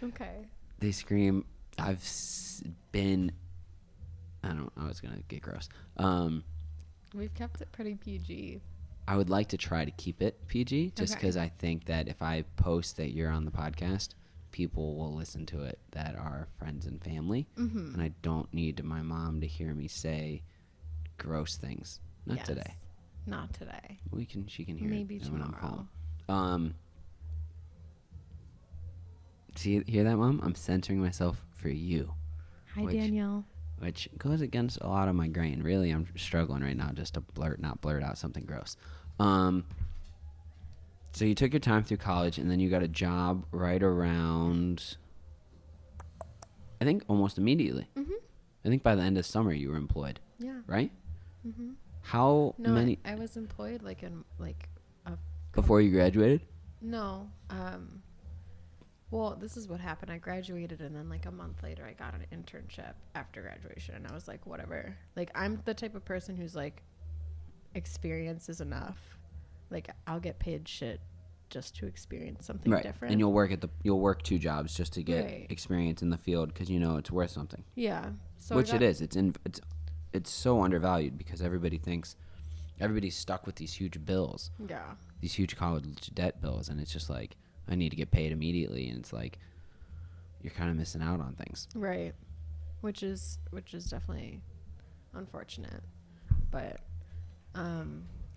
Okay. They scream. I was going to get gross. We've kept it pretty PG. I would like to try to keep it PG just because I think that if I post that you're on the podcast, people will listen to it that are friends and family. Mm-hmm. And I don't need my mom to hear me say gross things. Not today. Not today. She can hear Maybe it tomorrow. When I'm home. Hear that, Mom? I'm censoring myself for you. Hi, Danielle. Which goes against a lot of my grain. Really, I'm struggling right now just to not blurt out something gross. So you took your time through college, and then you got a job right around, I think, almost immediately. Mm-hmm. I think by the end of summer you were employed. Yeah. Right? Mm-hmm. How many? I was employed Before you graduated? No. Well, this is what happened. I graduated, and then like a month later, I got an internship after graduation, and I was like, whatever. Like, I'm the type of person who's like, experience is enough. Like, I'll get paid shit just to experience something different. And you'll work 2 jobs just to get experience in the field because you know it's worth something. Yeah. So which it is. It's so undervalued because everybody's stuck with these huge bills. Yeah. These huge college debt bills, and it's just like, I need to get paid immediately, and it's like you're kind of missing out on things. Right. Which is definitely unfortunate. But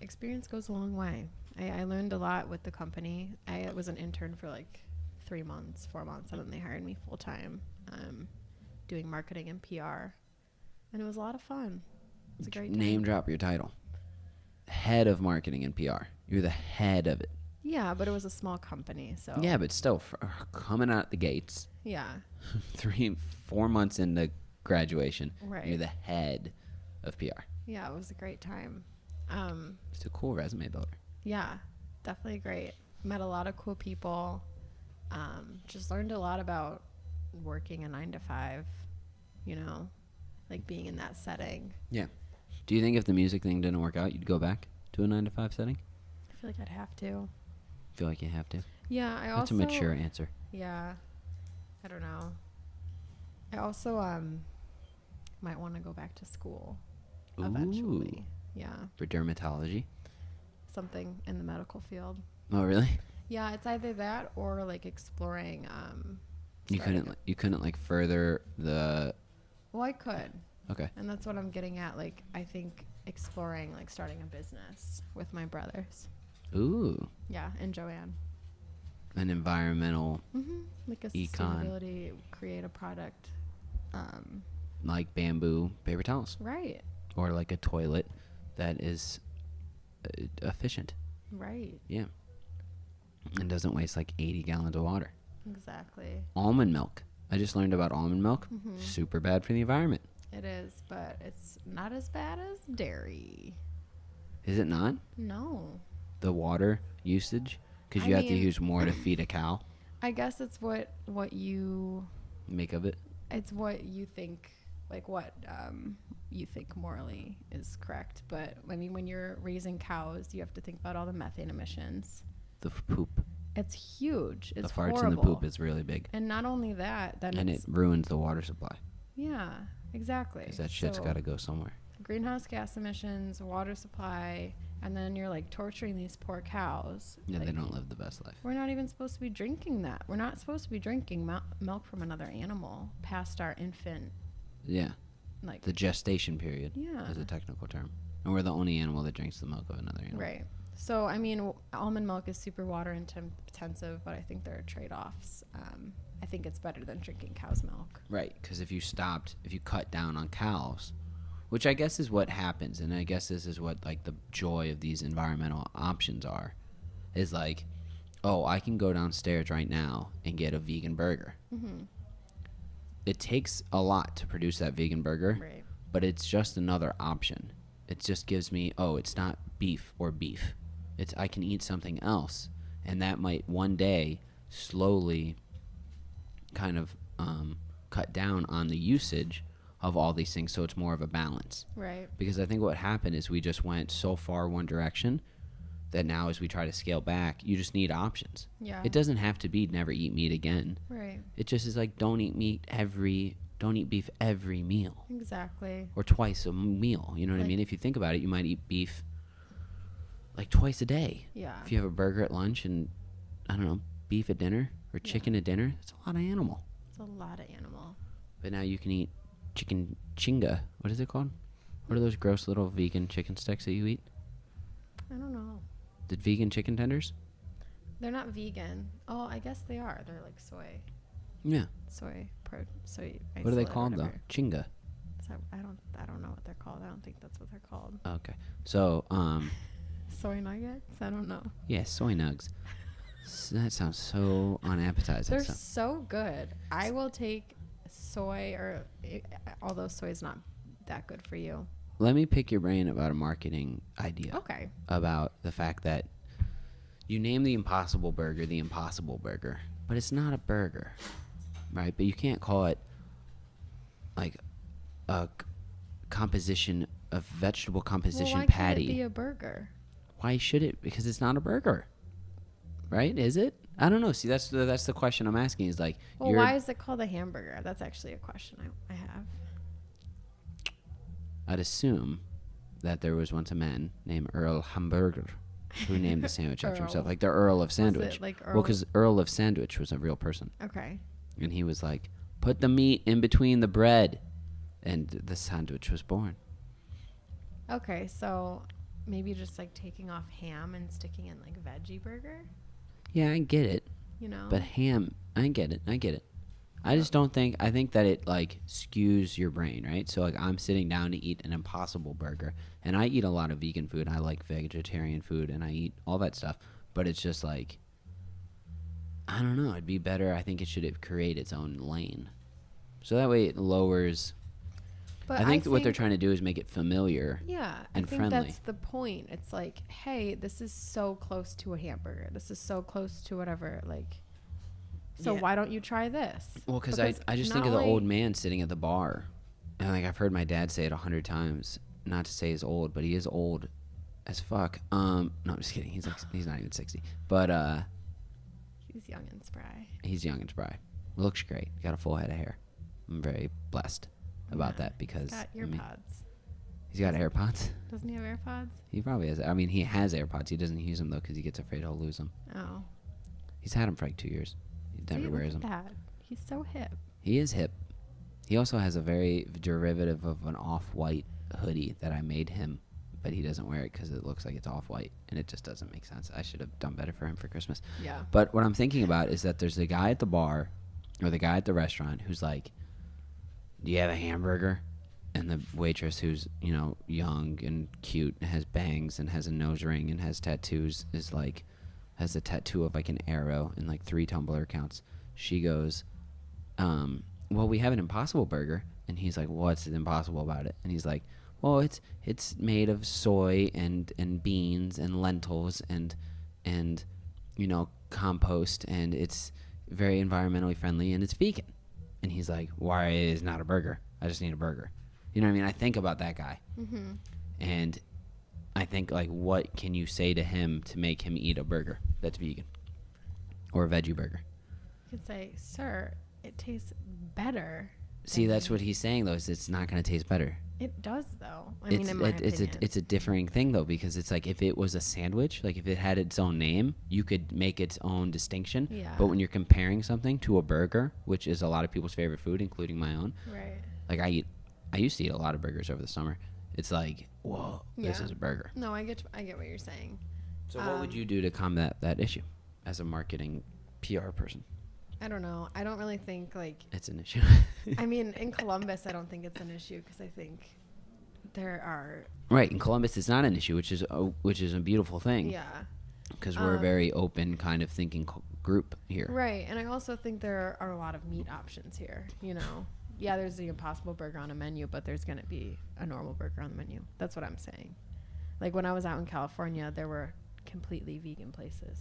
experience goes a long way. I learned a lot with the company. I was an intern for like 3 months, 4 months, and then they hired me full time, doing marketing and PR, and it was a lot of fun. It's a great time. Name drop your title. Head of marketing and PR. You're the head of it. Yeah, but it was a small company, so Yeah, but still, coming out the gates, yeah, 3-4 months into graduation, right. you're the head of PR. Yeah, it was a great time. It's a cool resume builder. Yeah, definitely great. Met a lot of cool people. Just learned a lot about working a 9 to 5, you know, like being in that setting. Yeah. Do you think if the music thing didn't work out, you'd go back to a 9 to 5 setting? I feel like I'd have to. Feel like you have to? Yeah, That's a mature answer. Yeah, I don't know. I also might want to go back to school eventually. Yeah. For dermatology? Something in the medical field. Oh, really? Yeah, it's either that or like exploring. You couldn't like further the. Well, I could. Okay. And that's what I'm getting at. Like, I think exploring like starting a business with my brothers. Ooh. Yeah, and Joanne. An environmental. Like a econ. sustainability, create a product. Like bamboo paper towels. Right. Or like a toilet that is efficient. Right. Yeah. And doesn't waste like 80 gallons of water. Exactly. Almond milk. I just learned about almond milk. Super bad for the environment. It is, but it's not as bad as dairy. Is it not? No. The water usage? Because you have to use more to feed a cow. I guess it's what you Make of it. It's what you think, like what you think morally is correct. But I mean, when you're raising cows, you have to think about all the methane emissions. The poop. It's huge. It's the farts horrible. and the poop is really big. And not only that, then and it ruins the water supply. Yeah, exactly. Because that shit's got to go somewhere. Greenhouse gas emissions, water supply, and then you're like torturing these poor cows. Yeah, like, they don't live the best life. We're not even supposed to be drinking that. We're not supposed to be drinking milk from another animal past our infant. Yeah. Like the gestation period. Yeah. Is a technical term. And we're the only animal that drinks the milk of another animal. Right. So, I mean, almond milk is super water intensive, but I think there are trade-offs. I think it's better than drinking cow's milk. Right, because if you cut down on cows, which I guess is what happens, and I guess this is what, like, the joy of these environmental options are, is like, oh, I can go downstairs right now and get a vegan burger. Mm-hmm. It takes a lot to produce that vegan burger, right. But it's just another option. It just gives me, oh, it's not beef or beef. I can eat something else, and that might one day slowly kind of cut down on the usage of all these things, so it's more of a balance. Right. Because I think what happened is we just went so far one direction that now as we try to scale back, you just need options. Yeah. It doesn't have to be never eat meat again. Right. It just is like don't eat beef every meal. Exactly. Or twice a meal. You know what I mean? If you think about it, you might eat beef like twice a day. Yeah. If you have a burger at lunch and, I don't know, beef at dinner or chicken at dinner, it's a lot of animal. It's a lot of animal. But now you can eat chicken chinga. What is it called? What are those gross little vegan chicken sticks that you eat? I don't know. The vegan chicken tenders? They're not vegan. Oh, I guess they are. They're like soy. Yeah. Soy. What are they called though? Chinga. I don't know what they're called. I don't think that's what they're called. Okay. So, soy nuggets? I don't know. Yeah, soy nugs. That sounds so unappetizing. They're so good. I will take soy, although soy is not that good for you. Let me pick your brain about a marketing idea. Okay. About the fact that you name the Impossible Burger, but it's not a burger, right? But you can't call it like a vegetable composition why patty. Can't it be a burger? Why should it? Because it's not a burger, right? Is it? I don't know. See, that's the question I'm asking. Is like, well, why is it called a hamburger? That's actually a question I have. I'd assume that there was once a man named Earl Hamburger who named the sandwich after himself, like the Earl of Sandwich. Was it like Earl? Well, because Earl of Sandwich was a real person. Okay. And he was like, put the meat in between the bread, and the sandwich was born. Okay, so maybe just like taking off ham and sticking in like veggie burger. Yeah, I get it. you know. But ham, I get it. I just don't think, I think that it like skews your brain, right? So like I'm sitting down to eat an Impossible Burger, and I eat a lot of vegan food. I like vegetarian food, and I eat all that stuff. But it's just like, I don't know. It'd be better. I think it should create its own lane, so that way it lowers. But I think what they're trying to do is make it familiar. Yeah, and I think friendly. that's the point. It's like, hey, this is so close to a hamburger. This is so close to whatever. Like, so why don't you try this? Well, because I just think of the old man sitting at the bar, and like I've heard my dad say it 100 times. Not to say he's old, but he is old as fuck. No, I'm just kidding. He's not even 60, but he's young and spry. He's young and spry. Looks great. Got a full head of hair. I'm very blessed about that because he's got earpods. He's got AirPods. Doesn't he have AirPods? He probably has. I mean, he has AirPods. He doesn't use them though because he gets afraid he'll lose them. Oh. He's had them for like 2 years. He never wears them. That. He's so hip. He is hip. He also has a very derivative of an off-white hoodie that I made him, but he doesn't wear it because it looks like it's off-white, and it just doesn't make sense. I should have done better for him for Christmas. Yeah. But what I'm thinking about is that there's the guy at the bar or the guy at the restaurant who's like, do you have a hamburger? And the waitress who's, you know, young and cute and has bangs and has a nose ring and has tattoos is like, has a tattoo of like an arrow and like 3 Tumblr accounts. She goes, well, we have an Impossible Burger. And he's like, what's impossible about it? And he's like, well, it's made of soy and beans and lentils and you know, compost, and it's very environmentally friendly, and it's vegan. And he's like, why is it not a burger? I just need a burger. You know what I mean? I think about that guy. Mm-hmm. And I think, like, what can you say to him to make him eat a burger that's vegan? Or a veggie burger? You could say, sir, it tastes better. See, that's what he's saying, though, is it's not going to taste better. It does, though. I mean, in my opinion. It's a differing thing, though, because it's like if it was a sandwich, like if it had its own name, you could make its own distinction. Yeah. But when you're comparing something to a burger, which is a lot of people's favorite food, including my own. Right. Like I used to eat a lot of burgers over the summer. It's like, whoa, this is a burger. No, I get what you're saying. So what would you do to combat that issue as a marketing PR person? I don't know. I don't really think, like... It's an issue. I mean, in Columbus, I don't think it's an issue because I think there are... Right. In Columbus, it's not an issue, which is a beautiful thing. Yeah. Because we're a very open kind of thinking group here. Right. And I also think there are a lot of meat options here, you know. Yeah, there's the Impossible Burger on a menu, but there's going to be a normal burger on the menu. That's what I'm saying. Like, when I was out in California, there were completely vegan places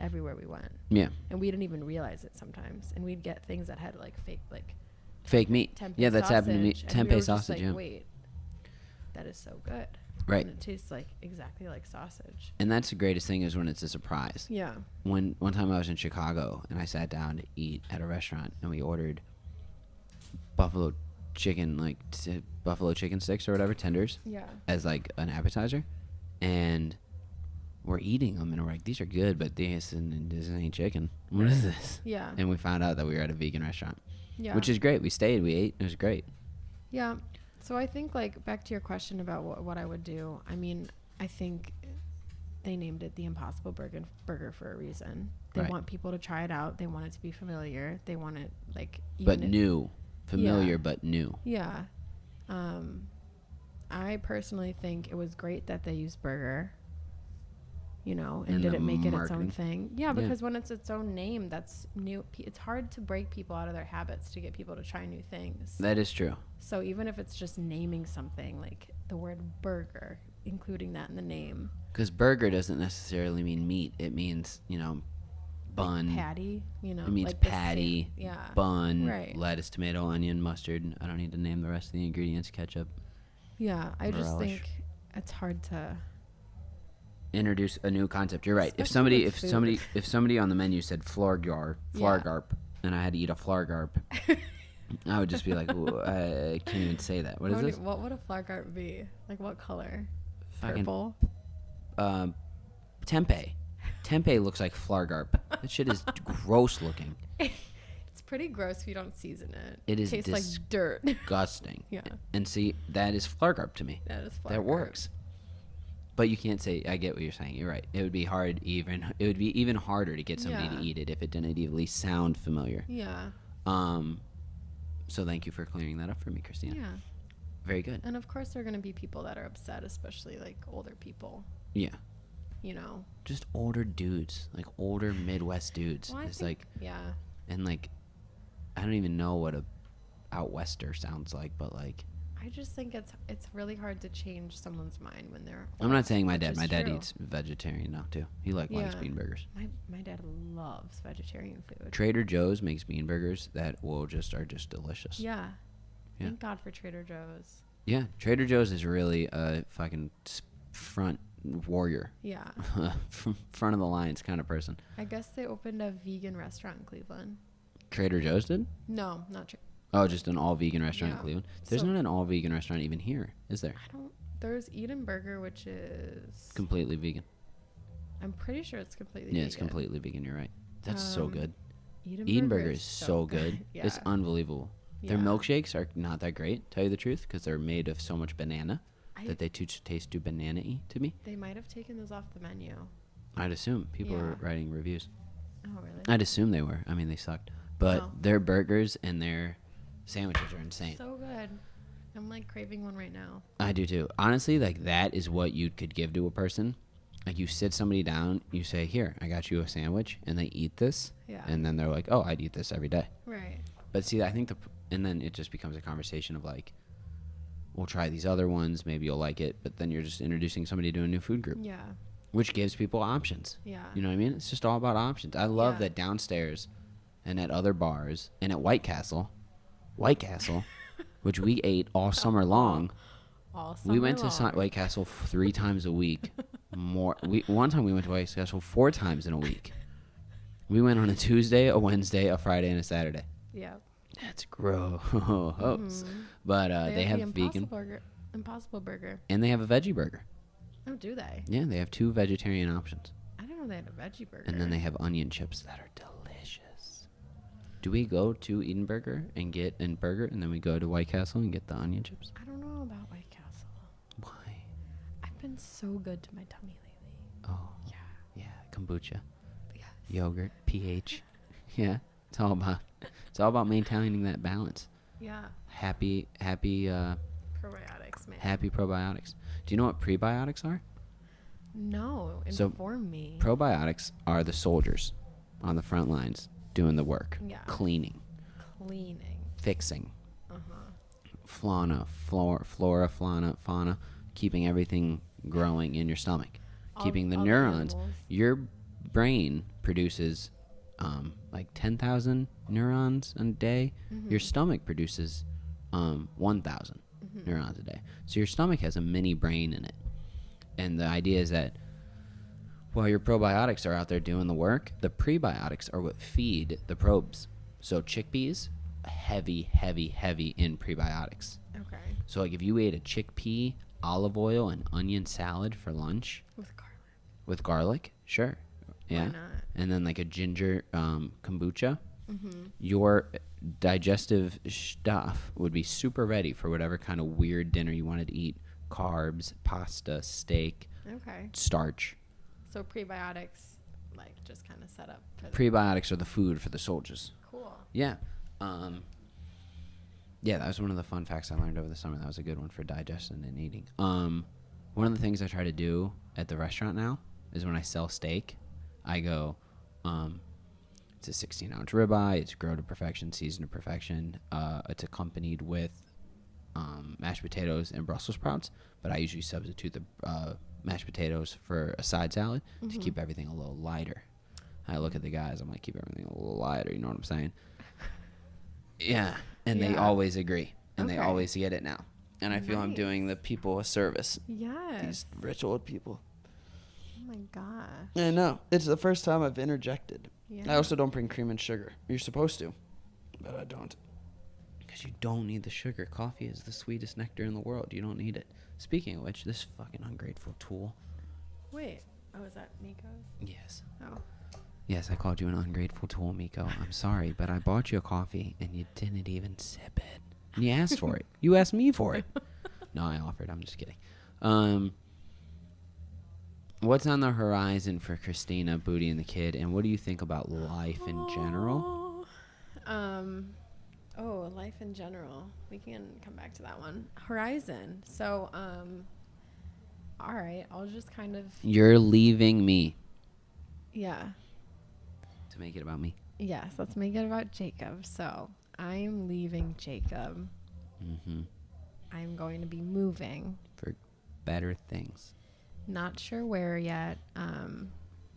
everywhere we went. Yeah. And we didn't even realize it sometimes. And we'd get things that had, like, fake meat. Tempeh Yeah, that's happened to me. Tempeh sausage, like, yeah. wait, that is so good. Right. And it tastes like exactly like sausage. And that's the greatest thing is when it's a surprise. Yeah. One time I was in Chicago and I sat down to eat at a restaurant and we ordered buffalo chicken sticks or whatever, tenders. Yeah. As like an appetizer. And we're eating them and we're like, these are good, but this ain't chicken. What is this? Yeah. And we found out that we were at a vegan restaurant. Yeah. Which is great. We stayed, we ate. It was great. Yeah. So I think, like, back to your question about what I would do. I mean, I think they named it the Impossible Burger for a reason. They want people to try it out. They want it to be familiar. They want it, like... But new. Familiar, but new. Yeah. I personally think it was great that they used burger, you know, and didn't make it its own thing. Yeah, because when it's its own name, that's new. It's hard to break people out of their habits to get people to try new things. That is true. So even if it's just naming something, like the word burger, including that in the name. Because burger doesn't necessarily mean meat. It means, you know, bun. Like patty, you know. It means like patty, bun, right. Lettuce, tomato, onion, mustard. I don't need to name the rest of the ingredients. Ketchup. Yeah, I just think it's hard to introduce a new concept. You're right. Especially If somebody on the menu said flargarp, and I had to eat a flargarp, I would just be like, I can't even say that. What is this? What would a flargarp be? Like what color? Fucking, purple. Tempeh. Tempeh looks like flargarp. That shit is gross looking. It's pretty gross if you don't season it. It is tastes like dirt. Disgusting. Yeah. And see, that is flargarp to me. That is flargarp. That works. But you can't say. I get what you're saying. You're right. It would be hard. It would be even harder to get somebody to eat it if it didn't at least sound familiar. Yeah. So thank you for clearing that up for me, Christina. Yeah. Very good. And of course, there are going to be people that are upset, especially like older people. Yeah. You know. Just older dudes, like older Midwest dudes. Well, it's like. Yeah. And like, I don't even know what a out wester sounds like, but like. I just think it's really hard to change someone's mind when they're old. I'm not saying my dad. My dad true. eats vegetarian now too. He likes bean burgers. My dad loves vegetarian food. Trader Joe's makes bean burgers that are just delicious. Yeah. Thank God for Trader Joe's. Yeah, Trader Joe's is really a fucking front warrior. Yeah. From front of the lines kind of person. I guess they opened a vegan restaurant in Cleveland. Trader Joe's did? No, not true. Oh, just an all-vegan restaurant in Cleveland? There's not an all-vegan restaurant even here, is there? There's Eden Burger, which is... completely vegan. I'm pretty sure it's completely vegan. Yeah, it's completely vegan, you're right. That's so good. Eden Burger is so good. Yeah. It's unbelievable. Their milkshakes are not that great, tell you the truth, because they're made of so much banana that they taste too banana-y to me. They might have taken those off the menu. I'd assume. People were writing reviews. Oh, really? I'd assume they were. I mean, they sucked. But their burgers and their sandwiches are insane. So good. I'm like craving one right now. I do too. Honestly, like that is what you could give to a person. Like you sit somebody down, you say, "Here, I got you a sandwich," and they eat this. Yeah. And then they're like, "Oh, I'd eat this every day." Right. But see, I think and then it just becomes a conversation of like, we'll try these other ones, maybe you'll like it, but then you're just introducing somebody to a new food group. Yeah. Which gives people options. Yeah. You know what I mean? It's just all about options. I love that downstairs and at other bars and at White Castle, which we ate all summer long. We went to White Castle 3 times a week. One time we went to White Castle 4 times in a week. We went on a Tuesday, a Wednesday, a Friday, and a Saturday. Yeah. That's gross. But they have vegan. Impossible Burger. And they have a veggie burger. Oh, do they? Yeah, they have 2 vegetarian options. I didn't know they had a veggie burger. And then they have onion chips that are delicious. Do we go to Eden Burger and get a burger, and then we go to White Castle and get the onion chips? I don't know about White Castle. Why? I've been so good to my tummy lately. Oh. Yeah. Yeah, kombucha. Yes. Yogurt, pH. Yeah, it's all about maintaining that balance. Yeah. Happy Probiotics, man. Happy probiotics. Do you know what prebiotics are? No, inform me. Probiotics are the soldiers on the front lines doing the work. Yeah. Cleaning. Fixing. Flora, fauna, keeping everything growing in your stomach. Keeping the neurons. Your brain produces like 10,000 neurons a day. Your stomach produces 1,000 neurons a day. So your stomach has a mini brain in it. And the idea is that while your probiotics are out there doing the work, the prebiotics are what feed the probes. So chickpeas, heavy in prebiotics. Okay. So like if you ate a chickpea, olive oil, and onion salad for lunch. With garlic? Sure. Yeah. Why not? And then like a ginger kombucha. Your digestive stuff would be super ready for whatever kind of weird dinner you wanted to eat. Carbs, pasta, steak, starch. So prebiotics, like, just kind of set up for Prebiotics are the food for the soldiers. Cool. Yeah. Yeah, that was one of the fun facts I learned over the summer. That was a good one for digestion and eating. One of the things I try to do at the restaurant now is when I sell steak, I go, it's a 16-ounce ribeye. It's grilled to perfection, seasoned to perfection. It's accompanied with mashed potatoes and Brussels sprouts, but I usually substitute the mashed potatoes for a side salad to keep everything a little lighter. I look at the guys, I'm like, keep everything a little lighter, you know what I'm saying? Yeah, and they always agree, and they always get it now. And I feel I'm doing the people a service. Yes. These rich old people. Oh my gosh. I know. It's the first time I've interjected. Yeah. I also don't bring cream and sugar. You're supposed to, but I don't. Because you don't need the sugar. Coffee is the sweetest nectar in the world. You don't need it. Speaking of which, this fucking ungrateful tool. Wait. Oh, is that Miko's? Yes. Oh. Yes, I called you an ungrateful tool, Miko. I'm sorry, but I bought you a coffee, and you didn't even sip it. And you asked for it. You asked me for it. No, I offered. I'm just kidding. What's on the horizon for Christina, Booty, and the Kid, and what do you think about life in general? Life in general. We can come back to that one. Horizon. So, all right. I'll just kind of. You're leaving me. Yeah. To make it about me. Yes, let's make it about Jacob. So, I'm leaving Jacob. Mm-hmm. I'm going to be moving. For better things. Not sure where yet,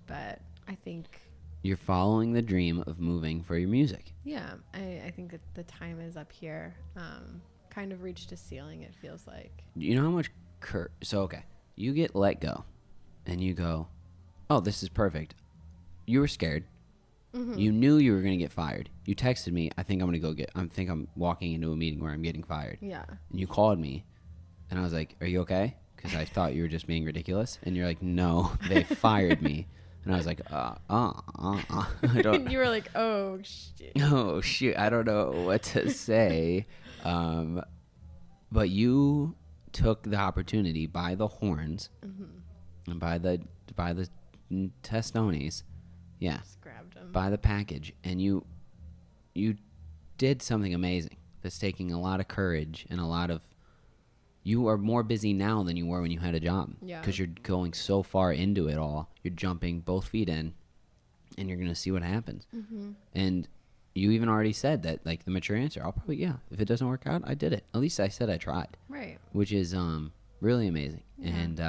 but I think... You're following the dream of moving for your music. Yeah, I think that the time is up here. Kind of reached a ceiling, it feels like. You know how much... okay. You get let go, and you go, oh, this is perfect. You were scared. Mm-hmm. You knew you were going to get fired. You texted me, I think I'm walking into a meeting where I'm getting fired. Yeah. And you called me, and I was like, are you okay? Because I thought you were just being ridiculous. And you're like, no, they fired me. And I was like, I don't. And you were like, oh, shit. Oh, shoot. I don't know what to say. But you took the opportunity by the horns and by the testonies. Yeah. Just grabbed them. By the package. And you did something amazing. That's taking a lot of courage and a lot of... You are more busy now than you were when you had a job. Yeah. Because you're going so far into it all. You're jumping both feet in, and you're going to see what happens. Mm-hmm. And you even already said that, like, the mature answer, I'll probably, yeah, if it doesn't work out, I did it. At least I said I tried. Right. Which is really amazing. Yeah. And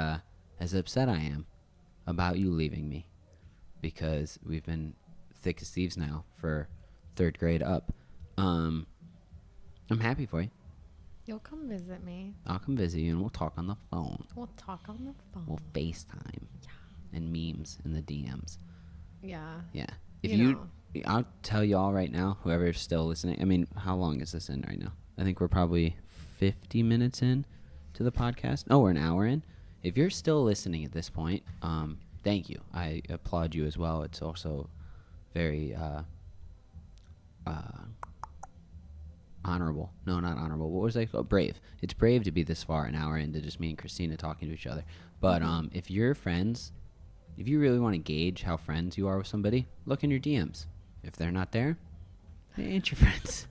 as upset I am about you leaving me, because we've been thick as thieves now for 3rd grade up, I'm happy for you. You'll come visit me. I'll come visit you, and we'll talk on the phone. We'll talk on the phone. We'll FaceTime. Yeah. And memes in the DMs. Yeah. Yeah. If I'll tell y'all right now, whoever's still listening. I mean, how long is this in right now? I think we're probably 50 minutes in to the podcast. Oh, we're an hour in. If you're still listening at this point, thank you. I applaud you as well. It's also very honorable. No, not honorable. What was I called? Brave. It's brave to be this far, an hour into just me and Christina talking to each other. But if you're friends, if you really want to gauge how friends you are with somebody, look in your DMs. If they're not there, they ain't your friends.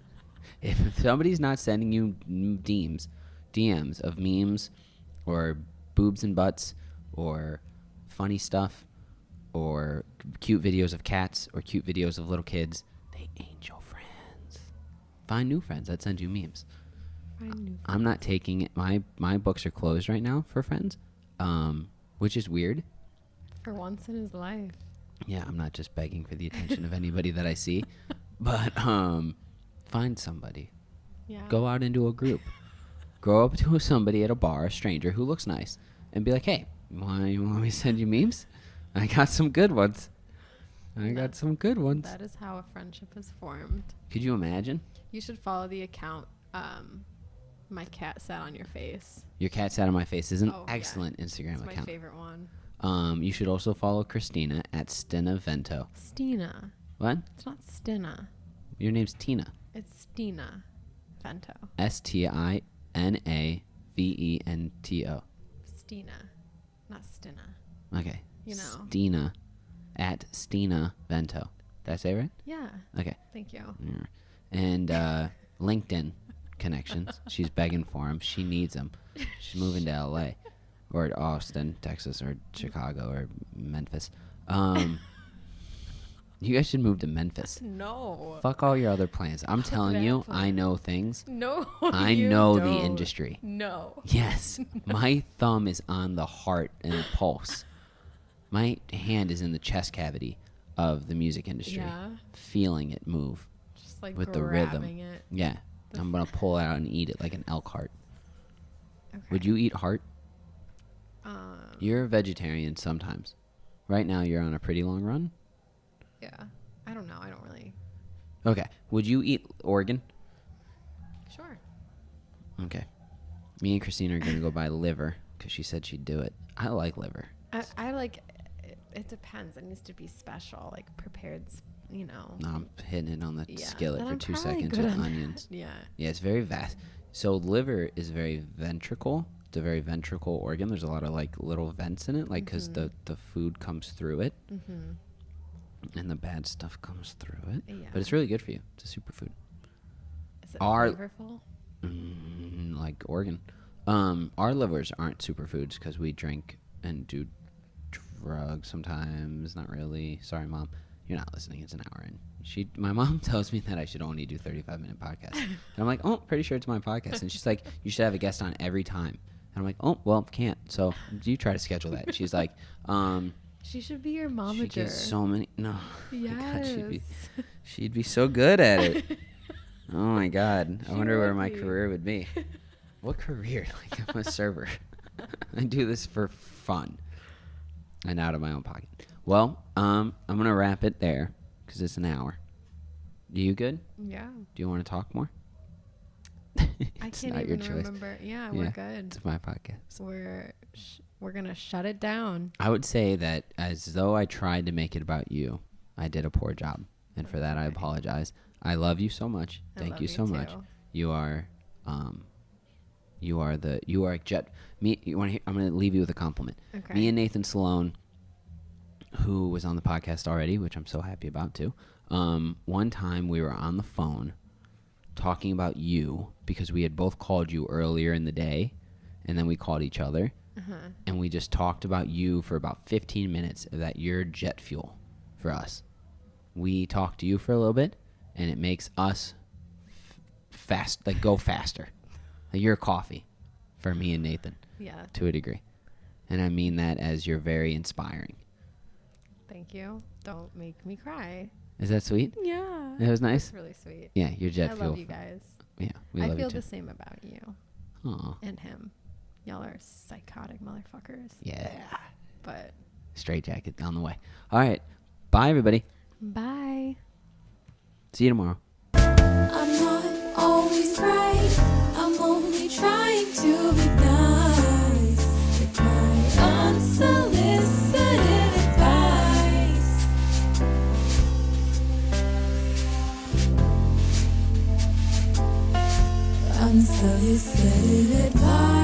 If somebody's not sending you DMs of memes or boobs and butts or funny stuff or cute videos of cats or cute videos of little kids, they ain't your friends. Find new friends that send you memes. I'm not taking it. My books are closed right now for friends, which is weird. For once in his life. Yeah, I'm not just begging for the attention of anybody that I see, but find somebody. Yeah. Go out into a group. Go up to somebody at a bar, a stranger who looks nice, and be like, "Hey, you want me to send you memes? I got some good ones. That is how a friendship is formed. Could you imagine? You should follow the account. My cat sat on your face. Your cat sat on my face is an excellent Instagram account. It's my favorite one. You should also follow Christina at Christina Vento. Stina. What? It's not Stina. Your name's Tina. It's Stina Vento. STINAVENTO. Stina, not Stina. Okay. You know. Stina at Stina Vento. Did I say it right? Yeah. Okay. Thank you. And LinkedIn connections. She's begging for them. She needs them. She's moving to LA. Or Austin, Texas, or Chicago, or Memphis. You guys should move to Memphis. No. Fuck all your other plans. I'm telling you, I know things. No, I know the industry. No. Yes. My thumb is on the heart and the pulse. My hand is in the chest cavity of the music industry. Yeah. Feeling it move. Just like with the rhythm. It. Yeah. I'm going to pull it out and eat it like an elk heart. Okay. Would you eat heart? You're a vegetarian sometimes. Right now, you're on a pretty long run. Yeah. I don't know. I don't really. Okay. Would you eat organ? Sure. Okay. Me and Christina are going to go buy liver because she said she'd do it. I like liver. I like it depends. It needs to be special, like prepared, you know. No, I'm hitting it on the skillet for 2 seconds with onions. Yeah. Yeah, it's very vast. So liver is very ventricle a very ventricle organ. There's a lot of like little vents in it, like because the food comes through it, and the bad stuff comes through it. Yeah. But it's really good for you. It's a superfood. Is it flavorful? Like organ. Our livers aren't superfoods because we drink and do drugs sometimes. Not really. Sorry, Mom. You're not listening. It's an hour in. My mom tells me that I should only do 35-minute podcasts. And I'm like, oh, pretty sure it's my podcast. And she's like, you should have a guest on every time. And I'm like, oh, well, can't. So you try to schedule that. And she's like, she should be your momager. she gets so many. No. Yes. God, she'd be so good at it. Oh my God. I wonder where my career would be. What career? Like, I'm a server. I do this for fun and out of my own pocket. Well, I'm going to wrap it there because it's an hour. Are you good? Yeah. Do you want to talk more? I can't even remember. Yeah, we're good. It's my podcast. We're going to shut it down. I would say that as though I tried to make it about you, I did a poor job. And for that, I apologize. I love you so much. Thank you so much. You are jet. Me. I'm going to leave you with a compliment. Okay. Me and Nathan Salone, who was on the podcast already, which I'm so happy about too. One time we were on the phone talking about you because we had both called you earlier in the day, and then we called each other, and we just talked about you for about 15 minutes. That you're jet fuel for us. We talked to you for a little bit, and it makes us go faster. Like you're coffee for me and Nathan. Yeah. To a degree, and I mean that as you're very inspiring. Thank you. Don't make me cry. Is that sweet? Yeah. It was nice? That's really sweet. Yeah, you're jet fuel. I love you guys. Yeah, we love you too. I feel the same about you. Aw. And him. Y'all are psychotic motherfuckers. Yeah. But. Straight jacket on the way. All right. Bye, everybody. Bye. See you tomorrow. I'm not always right. I'm only trying to be nice with my unsolicited advice. Unsolicited advice.